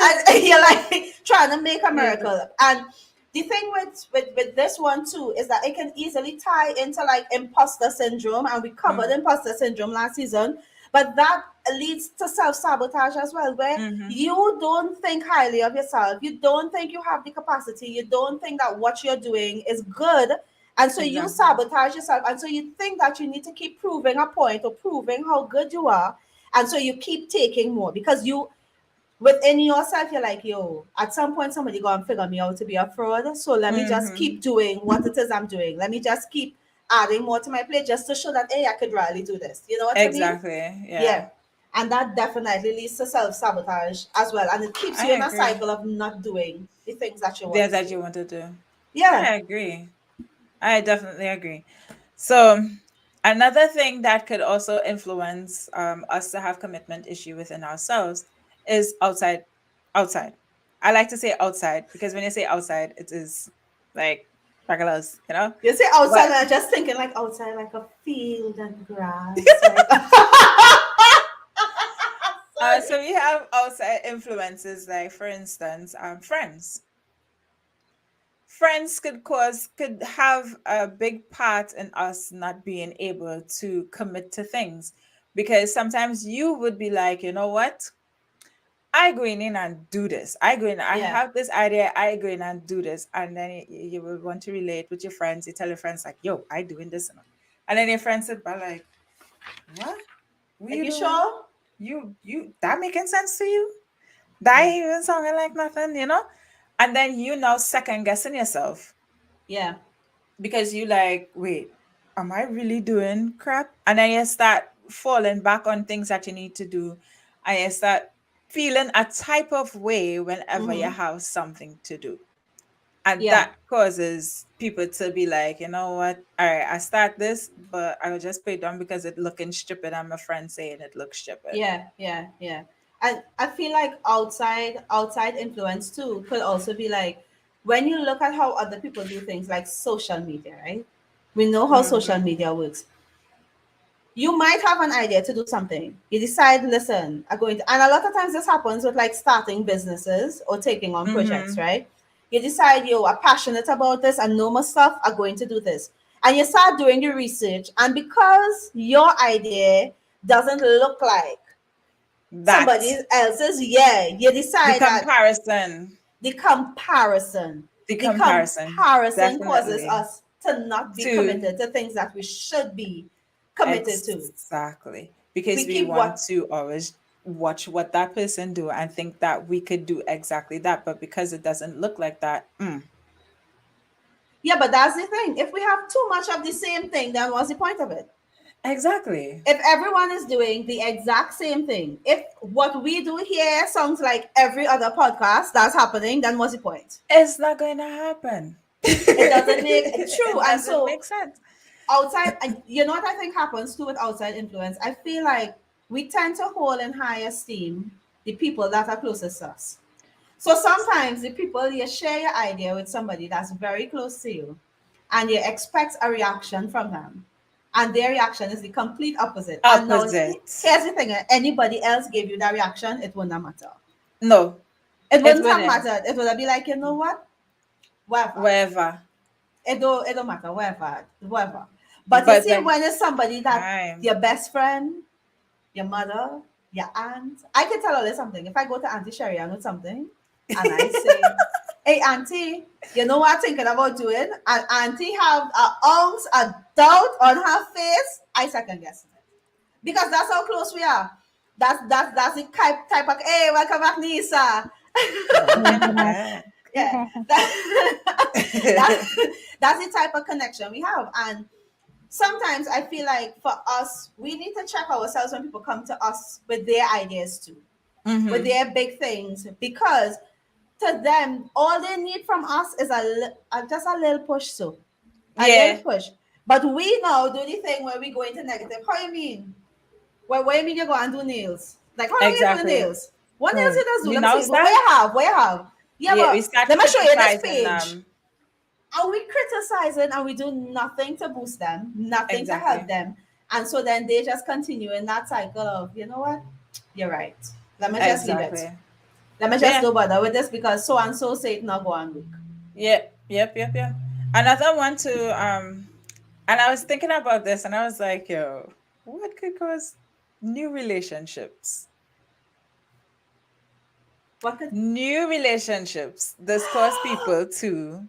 And you're like trying to make a Yeah. miracle. And the thing with this one too is that it can easily tie into like imposter syndrome, and we covered Mm-hmm. imposter syndrome last season. But that leads to self sabotage as well, where Mm-hmm. you don't think highly of yourself. You don't think you have the capacity. You don't think that what you're doing is good. And so you Exactly. sabotage yourself. And so you think that you need to keep proving a point or proving how good you are. And so you keep taking more because you, within yourself, you're like, yo, at some point, somebody go and figure me out to be a fraud. So let me just Mm-hmm. keep doing what it is I'm doing. Let me just keep adding more to my plate just to show that, hey, I could really do this. You know what I mean? Exactly. Yeah. Yeah. And that definitely leads to self sabotage as well. And it keeps you I in a agree. cycle of not doing the things that you There want to that you do. want to do. Yeah. I agree. I definitely agree. So another thing that could also influence us to have commitment issue within ourselves is outside. I like to say outside because when you say outside, it is like regulars, you know. You see outside, But and I'm just thinking like outside, like a field and grass. Like, so sorry. we have outside influences, like for instance, friends. Friends could have a big part in us not being able to commit to things, because sometimes you would be like, you know what, I go in and do this. I Yeah. have this idea, I go in and do this. And then you will want to relate with your friends. You tell your friends like, yo, I doing this. And then your friends said, but like, what? What Like you you doing? sure? You that making sense to you? That Yeah. ain't even sounding like nothing, you know? And then you now second guessing yourself Yeah. because you like, wait, am I really doing crap? And then you start falling back on things that you need to do, and you start feeling a type of way whenever you Mm-hmm. have something to do. And Yeah. that causes people to be like, you know what, all right, I start this, but I'll just put it down because it looking stupid and my friend saying it looks stupid. Yeah. Yeah. Yeah. And I feel like outside influence too could also be like when you look at how other people do things like social media, right? We know how social media works. You might have an idea to do something. You decide, listen, I'm going to, and a lot of times this happens with like starting businesses or taking on projects, right? You decide you are passionate about this and know more stuff, are going to do this. And you start doing the research. And because your idea doesn't look like That somebody else's, yeah, you the decide that comparison, the comparison, the the comparison, comparison causes definitely. us to not be To committed to things that we should be committed to. exactly, because We we keep want what to always watch what that person do and think that we could do exactly that, but because it doesn't look like that, Yeah, but that's the thing. If we have too much of the same thing, then what's the point of it? exactly, If everyone is doing the exact same thing, if what we do here sounds like every other podcast that's happening, then what's the point? it's not going to happen. It doesn't make true. It And doesn't so make sense. outside, and you know what I think happens too with outside influence? I feel like we tend to hold in high esteem the people that are closest to us. So sometimes the people you share your idea with somebody that's very close to you and you expect a reaction from them. And their reaction is the complete opposite. And now Opposite. here's the thing: anybody else gave you that reaction, it would not matter. No, It it wouldn't have wouldn't. mattered. It would be like, you know what? Whatever. Wherever. It don't matter, whatever. But you But see, then when it's somebody that time. your best friend, your mother, your aunt, I can tell her something. If I go to Auntie Sherry and with something, and I say, "Hey, Auntie, you know what I'm thinking about doing?" And Auntie have a ounce of doubt on her face, I second guess it because that's how close we are. That's the type of, hey, welcome back, Nisa. Welcome Yeah. back. Yeah, that's that's the type of connection we have. And sometimes I feel like for us, we need to check ourselves when people come to us with their ideas too, with their big things, because to them, all they need from us is just a little push, so a little Yeah, push. But we now do the thing where we go into negative. How you mean? What you mean you go and do nails? Like how long you doing exactly. nails? What nails Right. you just do? We Let me now see. What start. you have? What you have? Yeah, Yeah, we but start let me show you this criticizing page. them. And we criticizing and we do nothing to boost them, nothing to help Exactly. them. And so then they just continue in that cycle of, you know what? You're right. Let me just leave it. Exactly. Let me just Yeah. do bother with this because so and so say it not go on week. Yep. Another one to and I was thinking about this and I was like, yo, what could cause new relationships? What could New relationships. This cause people to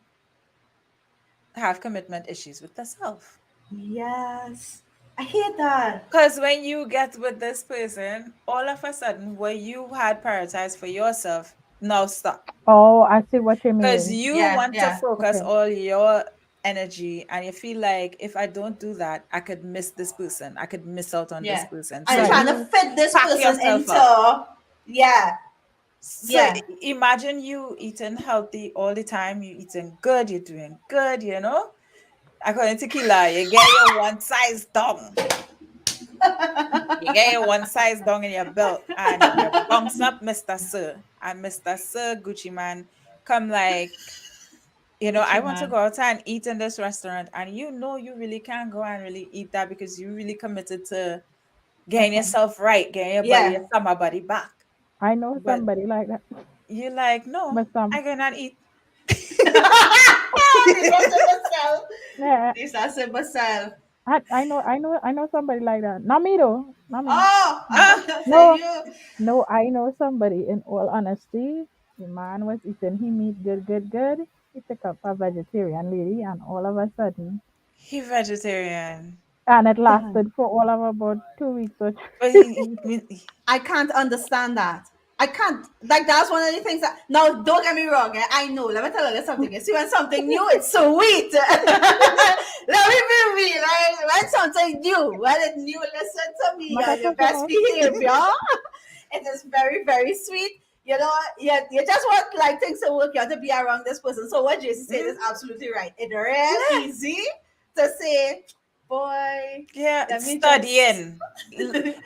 have commitment issues with themselves. yes. I hear that. Because when you get with this person, all of a sudden, what you had prioritized for yourself now stop. Oh, I see what you Because mean. you Yeah, want to yeah. focus Okay. all your energy and you feel like if I don't do that, I could miss this person. I could miss out on this Yeah. person. And So you're Right. trying to you fit this pack person yourself up. into, yeah, So yeah. imagine you eating healthy all the time, you eating good, you're doing good, you know? According to Kila, you get your one size down. You get your one size down in your belt and you bounce up Mr. Sir. And Mr. Sir Gucci man come like, I Gucci want to man. go out and eat in this restaurant. And you really can't go and really eat that because you really committed to getting Uh-huh. yourself right, getting your Yeah. summer body back. I know But somebody like that. you like, no, But some, I cannot eat. This was myself. yeah, This was myself. I know somebody like that. Not me though. Not me. Oh, I Ah, thought you said No, you. no, I know somebody. In all honesty, the man was eating he meat good, good, good. He took up a vegetarian lady, and all of a sudden, he vegetarian. and it Oh. lasted for all of about 2 weeks or But 3 weeks. I can't understand that. I can't. Like that's one of the things that. Now, don't get me wrong. I know. Let me tell you something. You see, when something new, it's sweet. Let me be real. Right? When something new, when it's new, listen to me on your best Makakasunod. behavior. It is very, very sweet. You know, you just want like things to work. You have to be around this person. So what Jason said is absolutely right. It's real yeah, easy to say, boy, yeah, let me just. studying.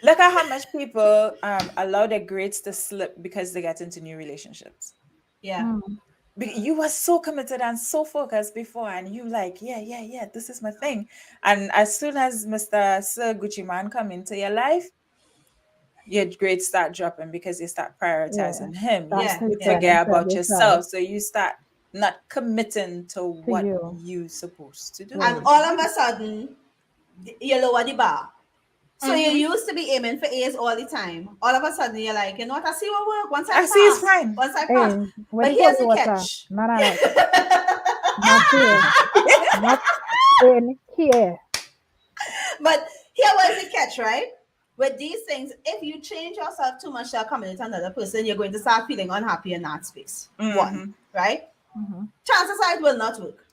Look at how much people allow their grades to slip because they get into new relationships. Yeah. Mm. You were so committed and so focused before, and you like, yeah, this is my thing. And as soon as Mr. Sir Gucci Man come into your life, your grades start dropping because you start Yeah. prioritizing him. You Start Yeah, putting yeah. forget instead about yourself yourself. So you start not committing to to what you. you supposed to do. And Right. all of a sudden, you lower the bar. So you Mm-hmm. used to be aiming for A's all the time. All of a sudden, you're like, you know what? I see what work once I I see it's pass. fine. Once I pass. Hey, But with here's holy the water. catch. None of that. Not here. Not in here. But here was the catch, right? With these things, if you change yourself too much to accommodate another person, you're going to start feeling unhappy in that space. One, Mm-hmm. right? Hmm. Chances are it will not work.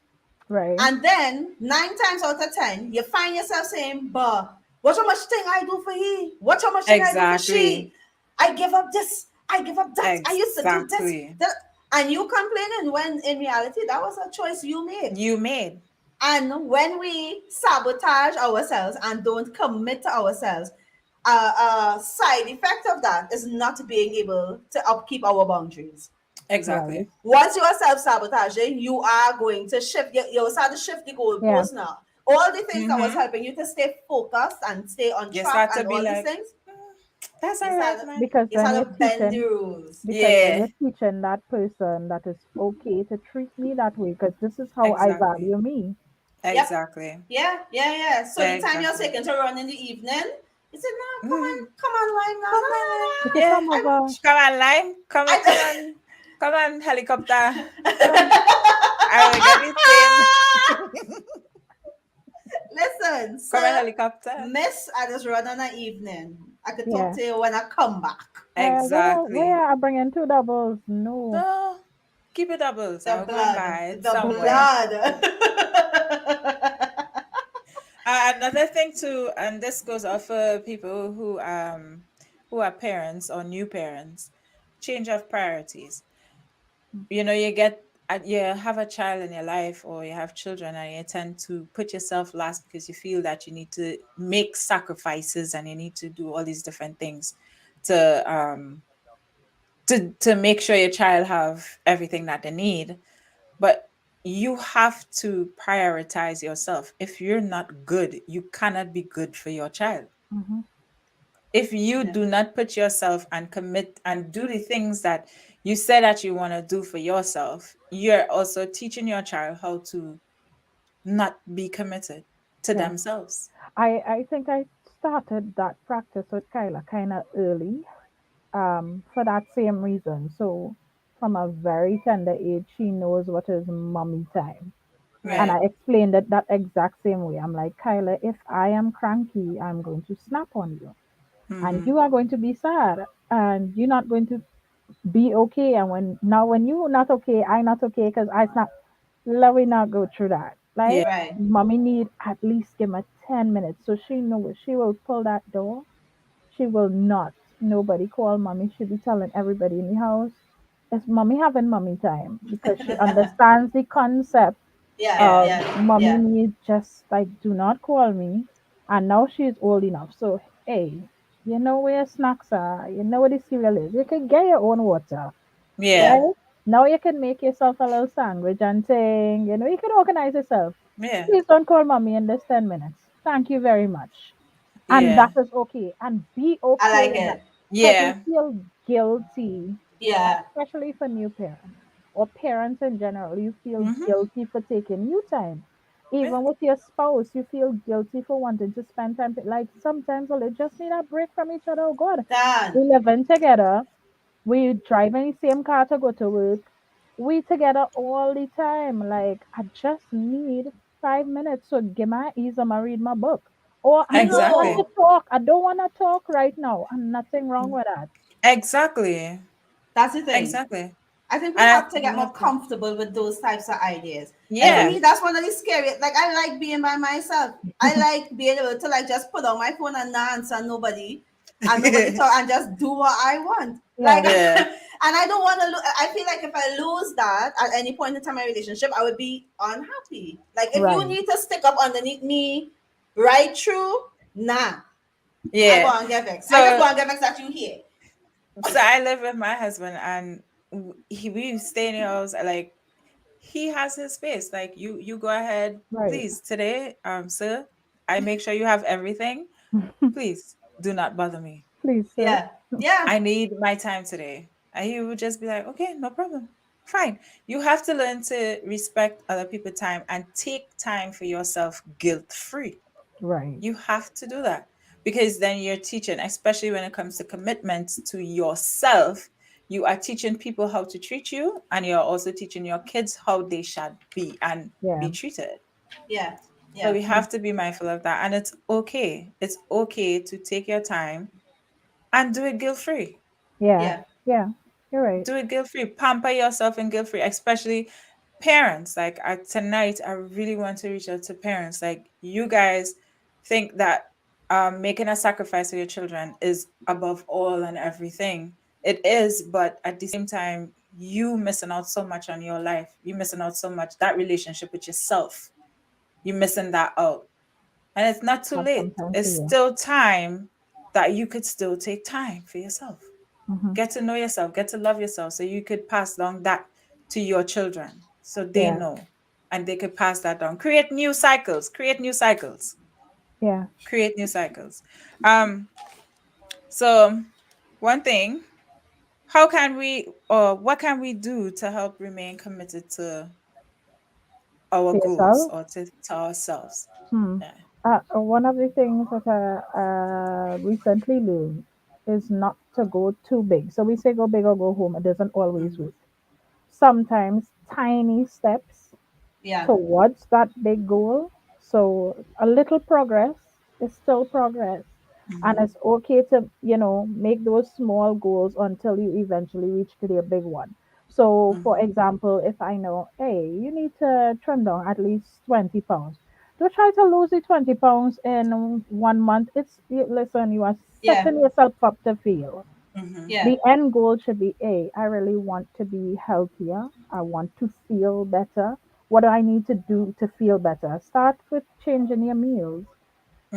Right. And then 9 times out of 10, you find yourself saying, "Bah, what how much thing I do for he? What how much thing I do for Exactly. she? I give up this, I give up that, I used to do this, Exactly. that." And you complaining when in reality that was a choice you made. You made. And when we sabotage ourselves and don't commit to ourselves, a side effect of that is not being able to upkeep our boundaries. Right. Exactly. Once you are self-sabotaging, you are going to shift, you start to shift the Yeah. goalposts now. All the things that was Mm-hmm. helping you to stay focused and stay on You track start to and be all these like, things, that's you all right, start man. Because you then start you're to bend the teaching. rules. Because then Yeah, you're teaching that person that it's okay to treat me that way. Because this is how I exactly. value me. Yep. Exactly. Yeah. So the time you're Exactly. taking to run in the evening, you said, "No, Mm. come on, line now. Come No, no, on. You could Yeah. come no. over. Come on, Lime. I, Come on, helicopter. Come. I will get this thing. listen, Come on, sir, helicopter. miss, I just run on the evening. I could talk Yeah. to you when I come back. Exactly. Where I bring in two doubles? No. No, keep it doubles. The I'll go and blood, buy it the somewhere. blood. Another thing too, and this goes off for people who are parents or new parents, change of priorities. You get you have a child in your life or you have children and you tend to put yourself last because you feel that you need to make sacrifices and you need to do all these different things to to make sure your child have everything that they need. But you have to prioritize yourself. If you're not good, you cannot be good for your child. Hmm. If you Yeah. do not put yourself and commit and do the things that you said that you want to do for yourself, you're also teaching your child how to not be committed to Yeah. themselves. I think I started that practice with Kyla kind of early, for that same reason. So from a very tender age, she knows what is mommy time. And Right. Right. I explained it that exact same way. I'm like, Kyla, if I am cranky, I'm going to snap on you. And Mm-hmm. you are going to be sad. And you're not going to be okay. And when you not okay, I not okay because I snap. Let me not go through that. Yeah. Like, Right. mommy need at least give her 10 minutes. So she knows she will pull that door. She will not. Nobody call mommy. She'll be telling everybody in the house. It's mommy having mommy time because she understands the concept Yeah. Yeah. of Yeah. mommy Yeah. needs just like do not call me. And now she's old enough. So hey, you know where your snacks are, you know where the cereal is. You can get your own water. Yeah. Yeah. Right? Now you can make yourself a little sandwich and thing. You can organize yourself. Yeah. Please don't call mommy in this 10 minutes. Thank you very much. And Yeah. that is okay. And be I okay like with that. it. Because we Yeah. feel guilty, Yeah. especially for new parents or parents in general. You feel Mm-hmm. guilty for taking you time. Yeah. Even with your spouse, you feel guilty for wanting to spend time. Like sometimes well, they just need a break from each other. Oh God. Done. We living together. We drive in the same car to go to work. We together all the time. Like I just need 5 minutes. So give my ease. I'ma read my book. Or I You don't want Exactly. to know, talk. I don't want to talk right now. And nothing wrong with that. Exactly. that's the thing. Exactly. I think we And have to get we more have to. comfortable with those types of ideas. Like for Yeah. me, that's one of the scariest. Like I like being by myself. I like being able to like just put on my phone and not answer nobody, and nobody talk and just do what I want. Like, Yeah, Yeah. and I don't want to. I feel like if I lose that at any point in time in my relationship, I would be unhappy. Like if you right. need to stick up underneath me right through, nah, I go Yeah. and get vexed. I just go So and get vexed that you here. so I live with my husband and we stay in the house like he has his space. Like you go ahead, Right. please. Today, sir, I make sure you have everything. Please do not bother me. Please, sir. Yeah. Yeah. I need my time today. And he would just be like, okay, no problem. Fine. You have to learn to respect other people's time and take time for yourself guilt free. Right. You have to do that because then you're teaching, especially when it comes to commitment to yourself, you are teaching people how to treat you, and you're also teaching your kids how they should be and Yeah. be treated. Yeah. So Yeah. we have to be mindful of that. And it's okay. It's okay to take your time and do it guilt free. Yeah. Yeah. Yeah. You're right. Do it guilt free. Pamper yourself and guilt free, especially parents. Like tonight, I really want to reach out to parents. Like you guys think that making a sacrifice for your children is above all and everything. It is, but at the same time, you missing out so much on your life. You missing out so much that relationship with yourself. You missing that out, and it's not too Have some late. time for It's you. still time that you could still take time for yourself. Mm-hmm. Get to know yourself, get to love yourself, so you could pass along that to your children so they Yeah. know and they could pass that down. Create new cycles, create new cycles, Yeah. create new cycles. So one thing, how can we or what can we do to help remain committed to our For goals yourself. or to ourselves? Hmm. Yeah. One of the things that I recently learned is not to go too big. So we say go big or go home. It doesn't always Mhm. work. Sometimes tiny steps Yeah. towards that big goal. So a little progress is still progress. And Mhm. it's okay to, make those small goals until you eventually reach to the big one. So, for Mhm. example, if I know, hey, you need to trim down at least 20 pounds, don't try to lose the 20 pounds in 1 month. Listen, you are Yeah. setting yourself up to fail. Mhm. Yeah. The end goal should be, hey, I really want to be healthier. I want to feel better. What do I need to do to feel better? Start with changing your meals.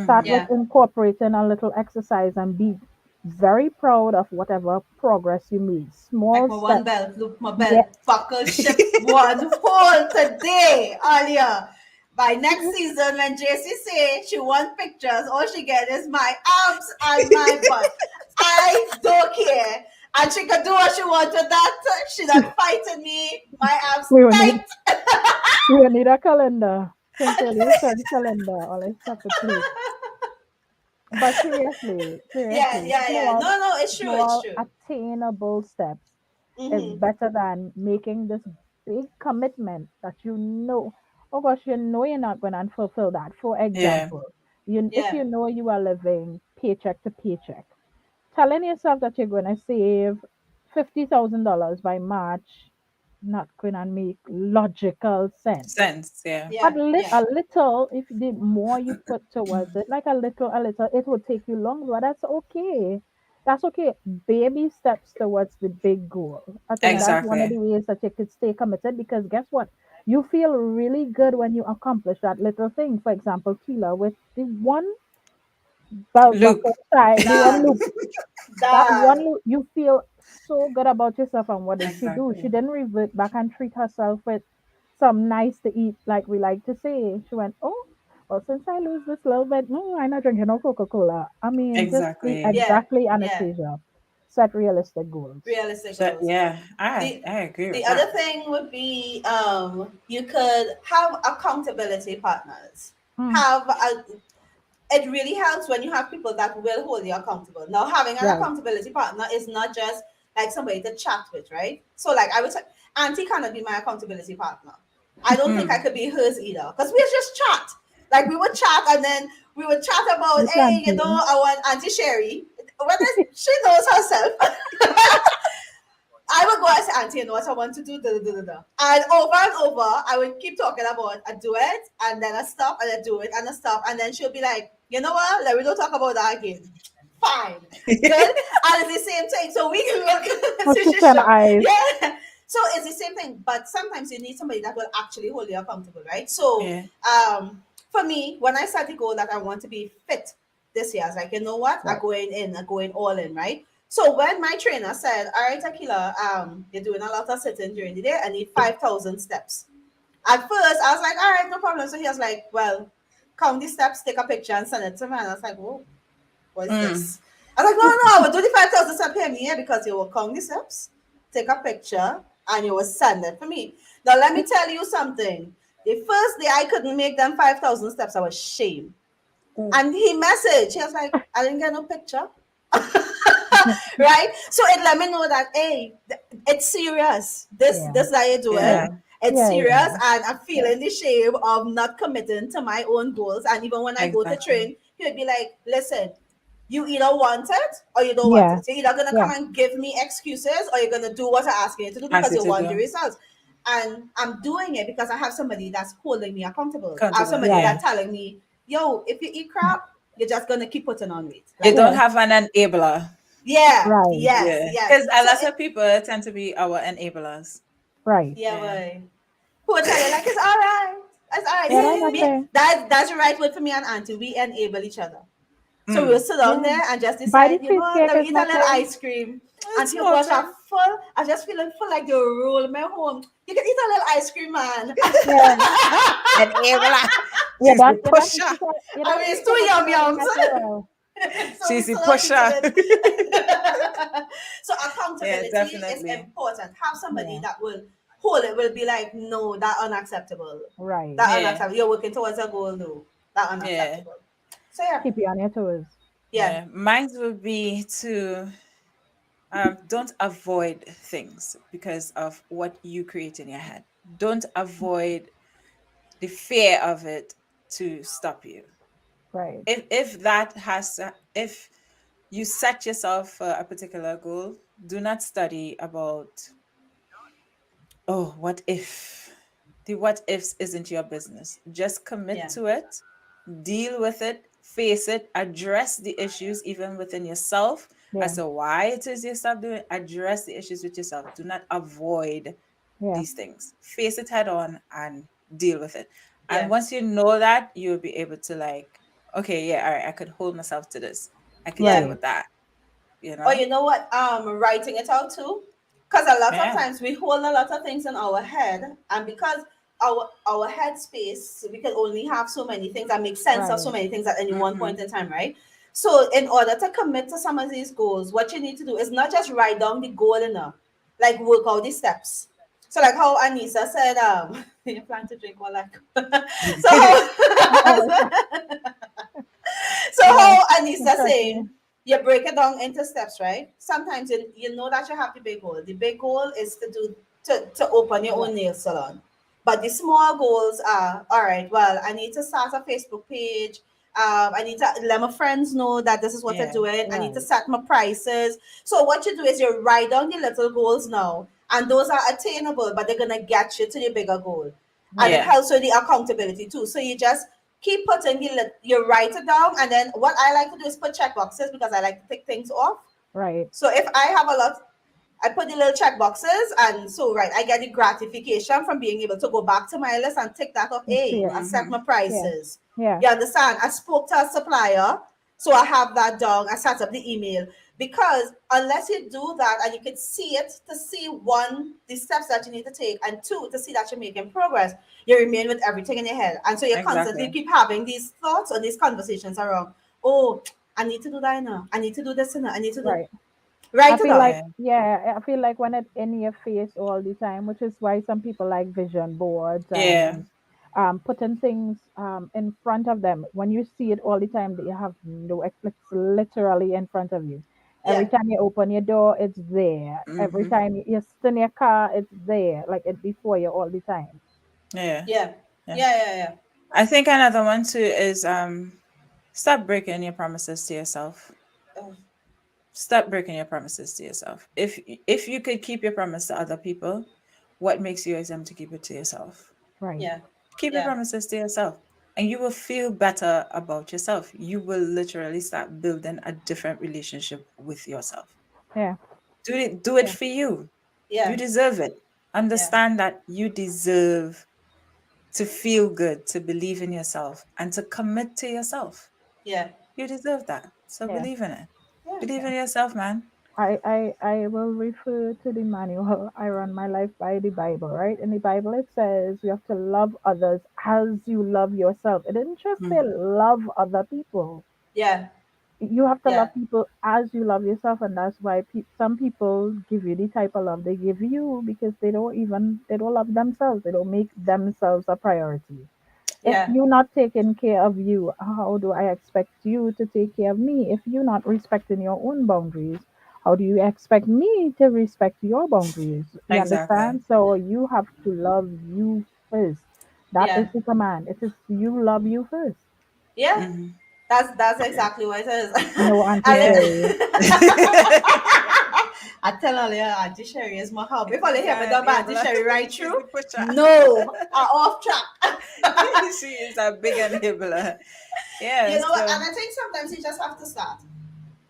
Start Mhm. with Yeah. incorporating a little exercise and be very proud of whatever progress you made. Like Small my one steps. belt, look, my Yeah. belt buckle shipped one hole today, earlier. By next season, when JC say she wants pictures, all she get is my abs and my butt. I don't care. And she can do what she wants with that. She not fighting me. My abs We will need tight. we will need a calendar. Sincerely, send calendar or let's have to please. But Yeah, seriously, yeah, yeah. No, no, it's true. It's small true. attainable steps is Mm-hmm. better than making this big commitment that oh gosh, you're not going to fulfill that. For Yeah. example, if Yeah. you know you are living paycheck to paycheck, telling yourself that you're going to save $50,000 by March, not going to make logical sense. Sense. Yeah. But Yeah. Yeah. a little, if the more you put towards it, like a little, it will take you longer. But that's okay. That's okay. Baby steps towards the big goal. I think that's one of Exactly. the ways that you could stay committed because guess what? You feel really good when you accomplish that little thing. For example, Keela with the one belt Loop. buckle side, the one Done. loop, that one Done. you feel so good about yourself. And what did she do? She Exactly. didn't revert back and treat herself with some nice to eat, like we like to say. She went, oh, well, since I lose this little bit, no, I'm not drinking no Coca-Cola. I mean, just the Exactly. Yeah. exactly Yeah. Anastasia. Set realistic goals. Realistic So goals. yeah, I The I agree the with other that. thing would be you could have accountability partners. Mm, Have a, it really helps when you have people that will hold you accountable. Now, having an right. accountability partner is not just like somebody to chat with, right? So, like I would say, Auntie cannot be my accountability partner. I don't think I Mm. could be hers either because we just chat. Like we would chat and then we would chat about, This hey, you know, auntie. I want Auntie Sherry. Whether she knows herself, I would go and say, Auntie, you know what I want to do? Da, da, da, da, da. And over, I would keep talking about I do it, and then I stop, and I do it, and I stop, and then she'll be like, you know what? Let me don't talk about that again. Fine, good. And it's the same thing. So we can look. Oh, So she she's can shocked. eyes. Yeah. So it's the same thing, but sometimes you need somebody that will actually hold you accountable, right? So, Yeah. for me, when I set the goal that I want to be fit this year, I was like, you know what? Right. I'm going all in, right? So when my trainer said, all right, Akila, you're doing a lot of sitting during the day, I need 5,000 steps. At first, I was like, all right, no problem. So he was like, well, count the steps, take a picture, and send it to me. And I was like, whoa, what is this? I was like, no, I will do the 5,000 step payment here because you will count the steps, take a picture, and you will send it for me. Now, let me tell you something. The first day I couldn't make them 5,000 steps, I was shamed. And he messaged. He was like, I didn't get no picture. Right? So it let me know that, hey, it's serious. This that you do it. It's serious, and I'm feeling the shame of not committing to my own goals. And even when I go to train, he would be like, listen, you either want it or you don't want it. You're either gonna come and give me excuses or you're gonna do what I ask you to do because you want the results. And I'm doing it because I have somebody that's holding me accountable. I have somebody that's telling me, yo, if you eat crap, you're just gonna keep putting on weight. Like, you don't have an enabler. Yeah. Right. Yes. Because a lot of people tend to be our enablers. Right. Yeah. Right. Who will tell you like it's all right. It's all right. That's the right word for me and Auntie. We enable each other. So we'll sit down there and just decide, you know what, let me eat a little ice cream. And you wash are full. I'm just feeling full like you roll me home. You can eat a little ice cream, man. Enabler. She's the pusher. I mean, it's too yum. She's the pusher. So accountability is important. Have somebody that will hold it, will be like, no, that's unacceptable. Right. That unacceptable. You're working towards a goal, no. That's unacceptable. So keep you on your toes. Yeah. Mine would be to don't avoid things because of what you create in your head. Don't avoid the fear of it to stop you. Right. If you set yourself for a particular goal, do not study about, what if? The what ifs isn't your business. Just commit to it, deal with it, face it, address the issues even within yourself as to why it is you stop doing. Address the issues with yourself. Do not avoid these things. Face it head on and deal with it. And once you know that, you'll be able to like, okay, all right, I could hold myself to this. I can deal with that. Or you know what? Writing it out too. Because a lot of times we hold a lot of things in our head, and because our head space, we can only have so many things that make sense of so many things at any one point in time, right? So in order to commit to some of these goals, what you need to do is not just write down the goal like work out the steps. So like how Anissa said, you plan to drink all that. So how Anissa saying, you break it down into steps, right? Sometimes you know that you have the big goal. The big goal is to open your own nail salon. But the small goals are, all right, well, I need to start a Facebook page. I need to let my friends know that this is what I'm doing. I need to set my prices. So what you do is you write down the little goals now, and those are attainable, but they're gonna get you to the bigger goal. And it helps with the accountability too. So you just keep putting you write it down, and then what I like to do is put check boxes because I like to tick things off. Right. So if I have a lot, I put the little check boxes, and so I get the gratification from being able to go back to my list and tick that off. Hey, I set my prices. Yeah. You understand? I spoke to a supplier, so I have that down. I set up the email. Because unless you do that and you can see it, to see one, the steps that you need to take, and two, to see that you're making progress, you remain with everything in your head. And so you constantly keep having these thoughts or these conversations around, oh, I need to do that now. I need to do this now. I need to do I feel like when it's in your face all the time, which is why some people like vision boards and putting things in front of them. When you see it all the time, that you have it's literally in front of you. Every time you open your door, it's there. Every time you sit in your car, it's there. Like it's before you all the time. Yeah. I think another one too is stop breaking your promises to yourself. Stop breaking your promises to yourself. If you could keep your promise to other people, what makes you exempt to keep it to yourself? Right. Yeah. Keep your promises to yourself, and you will feel better about yourself. You will literally start building a different relationship with yourself. Yeah. Do it for you. Yeah. You deserve it. Understand that you deserve to feel good, to believe in yourself, and to commit to yourself. Yeah. You deserve that. So believe in it. Believe in yourself, man. I will refer to the manual. I run my life by the Bible, right? In the Bible, it says you have to love others as you love yourself. It didn't just say Mhm. love other people. Yeah, You have to yeah, love people as you love yourself, and that's why some people give you the type of love they give you because they don't love themselves. They don't make themselves a priority. If yeah, you're not taking care of you, how do I expect you to take care of me? If you're not respecting your own boundaries, how do you expect me to respect your boundaries? You Exactly. understand? So you have to love you first. That is yeah, the command. It is you love you first. yeah. Hmm. That's exactly what it is. No, Auntie I Yeah. Sherry. I tell Alia, Auntie Sherry is my hobby. If only hear me God, done by yeah, Auntie Sherry right she's through. the pusher. No, I'm off track. She is a big enabler. You Yeah, know what? so And I think sometimes you just have to start.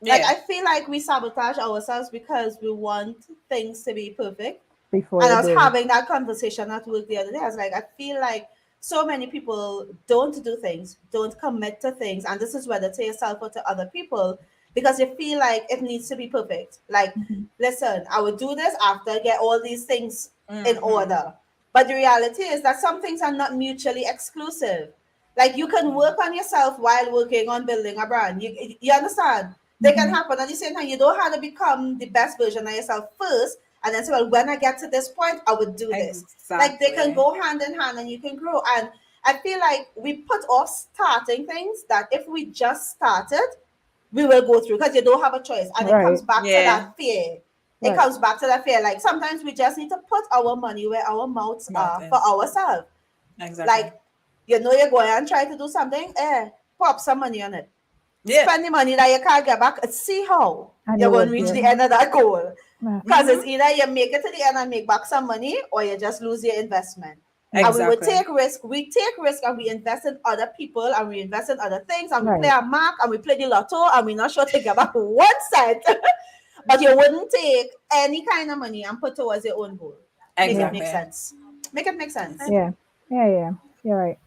Like yeah. I feel like we sabotage ourselves because we want things to be perfect. Before And you I was do it. having that conversation at work the other day. I was like, I feel like so many people don't do things, don't commit to things, and this is whether to yourself or to other people, because you feel like it needs to be perfect. Like, Mhm. listen, I will do this after I get all these things in Hmm. order. But the reality is that some things are not mutually exclusive. Like you can work on yourself while working on building a brand. You understand? They can Mhm. happen at the same time. You don't have to become the best version of yourself first and then say, well, when I get to this point, I would do this. Like they can Exactly. go hand in hand and you can grow. And I feel like we put off starting things that if we just started, we will go through because you don't have a choice. And it comes Right. back to Yeah. that fear. It Right. comes back to that fear. Like sometimes we just need to put our money where our mouths Mouth are for is. ourselves. Exactly. Like, you know, you're going and try to do something, pop some money on it. Yeah. Spend the money that you can't get back and see how And you're you going to would reach do the it. end of that goal. Yeah. Because it's Hmm. either you make it to the end and make back some money or you just lose your investment. And Yeah. we would Exactly. take risk. We take risk and we invest in other people and we invest in other things and we play Right. a mark and we play the lotto and we're not sure to get back 1 cent. But you wouldn't take any kind of money and put towards your own goal. Make it Yeah. make Exactly. sense. Make it make sense. Yeah. Yeah. Yeah. You're right.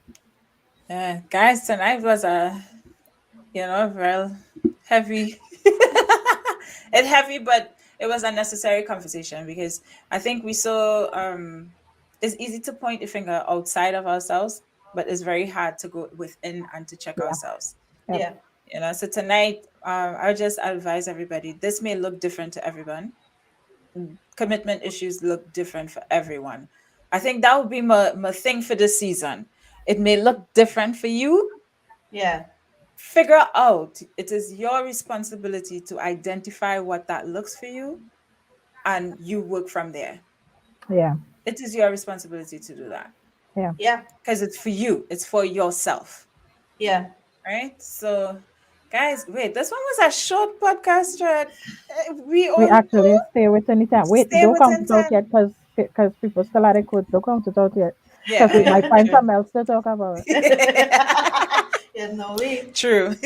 Yeah. Guys, tonight was a real heavy. It heavy, but it was a necessary conversation because I think we saw it's easy to point a finger outside of ourselves, but it's very hard to go within and to check Yeah. ourselves. Yep. Yeah. So tonight, I just advise everybody. This may look different to everyone. Commitment issues look different for everyone. I think that would be my thing for this season. It may look different for you. Yeah. Figure out, it is your responsibility to identify what that looks for you and you work from there. Yeah. It is your responsibility to do that Yeah. Yeah. because it's for you, it's for yourself, Yeah. right? So guys, wait, this one was a short podcast thread. We We only actually stay within the time. Wait, stay don't count within it out 10. yet because people still at the quotes. Don't count it out yet Yeah, because we might find true. something else to talk about. Yeah, no way. True.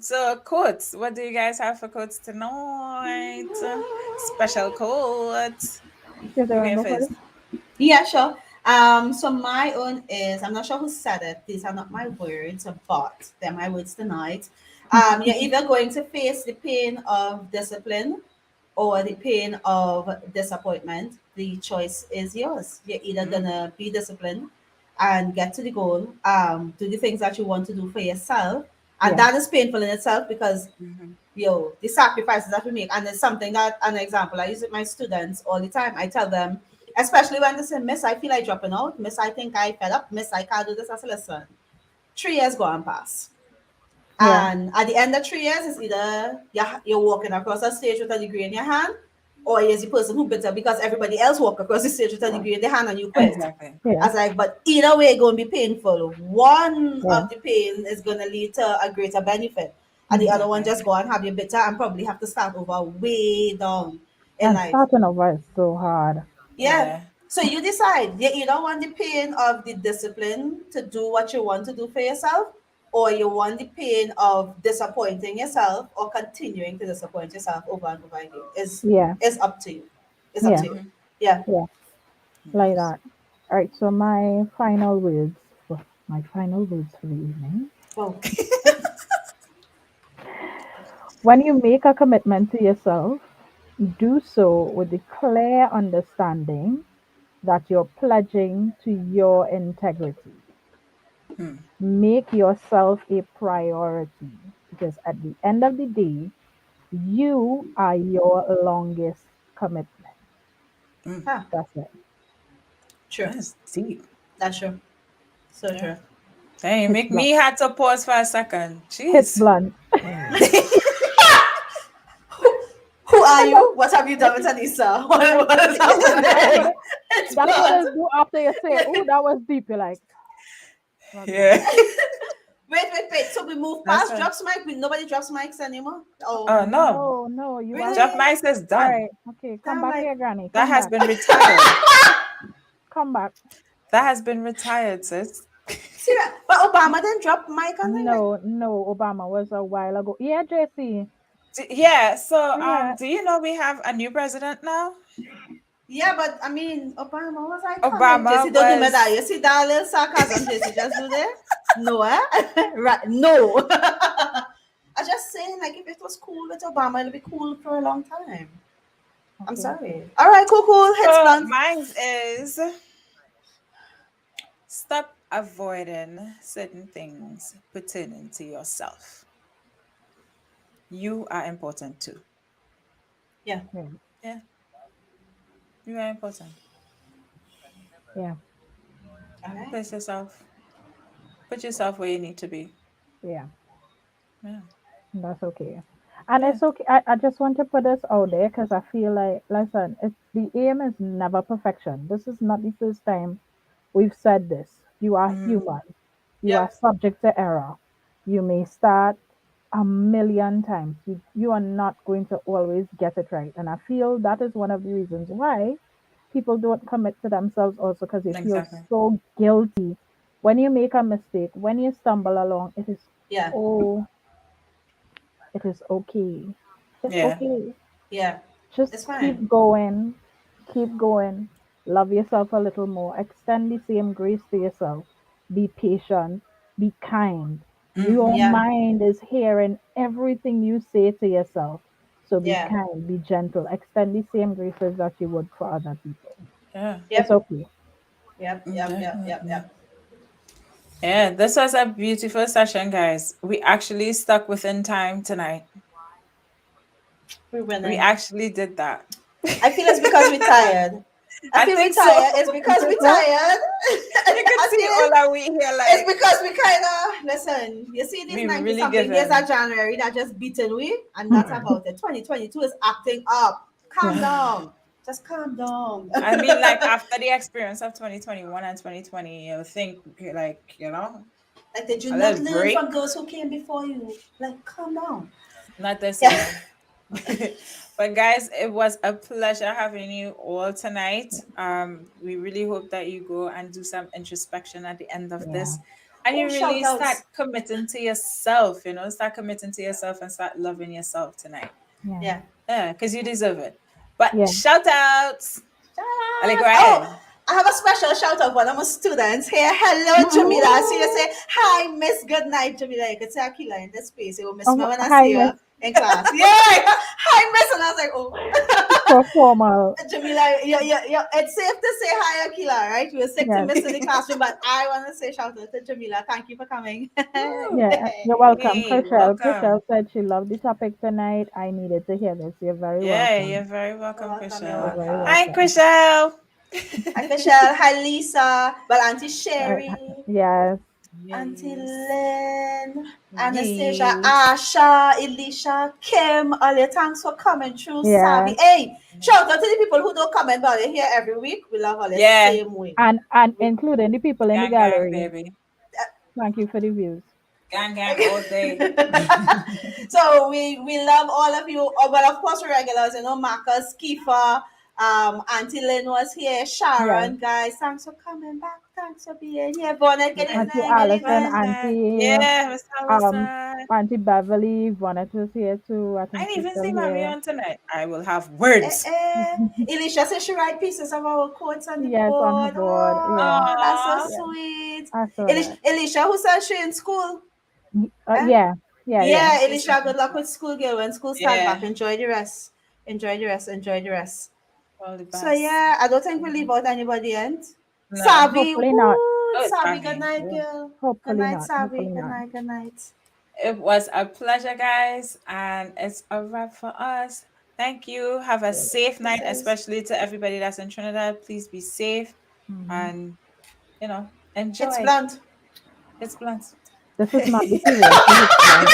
So quotes, what do you guys have for quotes tonight? Special quotes. You say Who want here to go first? first? Yeah, sure. So my own is I'm not sure who said it. These are not my words, but they're my words tonight. You're either going to face the pain of discipline or the pain of disappointment. The choice is yours. You're either Mm, gonna be disciplined and get to the goal, do the things that you want to do for yourself, and Yeah. that is painful in itself because mhm. the sacrifices that we make, and it's something that an example I use with my students all the time. I tell them, especially when they say, Miss, I feel like dropping out, Miss, I think I fed up, Miss, I can't do this. I say, listen, 3 years go and pass, Yeah. and at the end of 3 years, it's either you're walking across a stage with a degree in your hand, or you're the person who bitter because everybody else walk across the stage with a degree in their hand and you quit. Exactly. I Yeah. was like, but either way, it's going to be painful. One Yeah. of the pain is going to lead to a greater benefit, and the Hmm. other one Exactly. just go and have you bitter and probably have to start over way down in And life. starting over is so hard. Yeah. Yeah. So you decide. You either want the pain of the discipline to do what you want to do for yourself, or you want the pain of disappointing yourself or continuing to disappoint yourself over and over again. Yeah. Is up to you. It's up Yeah. to you. Hmm. Yeah. Yeah. Like that. All right. So my final words for the evening. Well, when you make a commitment to yourself, do so with the clear understanding that you're pledging to your integrity. Make yourself a priority because at the end of the day, you are your longest commitment. Huh. That's it. True. That's deep. That's true. So Yeah. true. Hey, Hits make blunt. me had to pause for a second. Hits Jeez. blunt. Who are you? What have you done with Anissa? What is happening? It's That's what blood. they do after you say, "Oh, that was deep." You're like, Yeah. Wait. So we move That's past a, drops mic. Nobody drops mics anymore. Oh, oh no. "No, no, you are Drop really? like, mice is all done. right, okay, come Damn, back like here, Granny, That come has back, been retired. come back." That has been retired, sis. see that? But Obama didn't drop mic on there. Like, No, no, Obama was a while ago. Yeah, JC. Yeah, so Yeah, do you know we have a new president now? yeah, but I mean, Obama was iconic. Obama Jesse, don't do me that. was You see that little sarcasm, Jesse, just do there? No, eh? Right, no. I just saying, like, if it was cool with Obama, it'll be cool for a long time. I'm okay. sorry. All right, cool. Heads so blunt. mine is stop avoiding certain things pertaining to yourself. You are important too. Yeah. Yeah, you are important. Yeah, All right. Place yourself, put yourself where you need to be. yeah, Yeah, that's okay. And yeah. it's okay. I just want to put this out there because I feel like, listen, it's, the aim is never perfection. This is not the first time we've said this. You are human. You are Yep. subject to error. You may start a million times. You are not going to always get it right. And I feel that is one of the reasons why people don't commit to themselves also because they feel Exactly. so guilty. When you make a mistake, when you stumble along, Yeah. oh, it is okay. It's Yeah. okay. Yeah. Just It's fine. keep going, love yourself a little more, extend the same grace to yourself, be patient, be kind. Your Yeah. mind is hearing everything you say to yourself. So be Yeah. kind, be gentle, extend the same graces that you would for other people. Yeah. It's Yep. okay. Definitely. Yep. Yeah, this was a beautiful session, guys. We actually stuck within time tonight. We're We winning. actually did that. I feel it's because we're tired. I I feel we're think so. tired. It's because we're So, tired. You could I see feel all that we here, it's like because we kind of listen. You see, these we 90 really something give days in. of January that just beaten we, and that's about it. 2022 is acting up. Calm yeah, down. Just calm down. I mean, like after the experience of 2021 and 2020, you think like, Like, did you a not little learn break. from those who came before you? Like, calm down. Not this Yeah. year. But guys, it was a pleasure having you all tonight. We really hope that you go and do some introspection at the end of yeah, this, and Oh, you shout really start outs. committing to yourself. Start committing to yourself and start loving yourself tonight. yeah, Yeah. Yeah, because you deserve it. But yeah. shout outs. Shout Ali, go outs. Oh, ahead. I have a special shout out for one of my students here. Hello, Jamila. So you say, hi, Miss Good Night, Jamila. You could say Akila in this space. You will miss me when I Hi, see Miss you in class. Yeah. Hi, Miss. And I was like, oh. so formal. Jamila, it's safe to say hi, Akila, right? We're sick to Yes, miss in the classroom, but I want to say shout out to Jamila. Thank you for coming. Woo. yeah. You're welcome, Hey, Chriselle. Chriselle welcome. said she loved the topic tonight. I needed to hear this. You're very Yeah, you're welcome. very You're welcome, welcome. You're You're Chriselle. very welcome. Hi, welcome. Chriselle. Hi, Michelle. Hi, Lisa. Well, Auntie Uh, Sherry. yes, Auntie Yes. Lynn, Anastasia, Yes. Asha, Elisha, Kim, all your thanks for coming through, Savvy. yes. Hey, shout out to the people who don't comment, but they're here every week. We love all the Yeah. same way. And including the people in the Gang, gang, gallery. baby. Thank you for the views. Gang, gang all day. So we love all of you. Oh, but of course, regulars, Marcus, Kiefer, Auntie Lynn was here, Yes. Sharon, guys. Thanks for coming back. Thanks for being here. Bonnet, good Yes. Auntie evening, good Allison, evening. Auntie Yeah, Miss um Allison. Auntie Beverly, Bonnet was here too. I I think didn't she's even still see Mommy here. on tonight. I will have Eh, words. Elisha says she write pieces of our quotes on the Yes, on her board. board. Yeah. Oh, that's so Aww. Yeah. sweet. I saw that. Elisha, who says she in school? Eh? Yeah. Yeah, She's Elisha, good luck with school, girl. When school start yeah, back, enjoy the rest. Enjoy the rest. Enjoy the rest. all the So best. yeah, I don't think we leave out anybody end. No. Savi, Hopefully not. woo! Oh, Savi, good Savi. night, Yeah. girl. Good Hopefully night, not. Savi. Hopefully Good not. night, good night. It was a pleasure, guys, and it's a wrap for us. Thank you. Have a safe night, especially to everybody that's in Trinidad. Please be safe Mhm. and It's enjoy. blunt. It's blunt. This is not the serious. This is fun.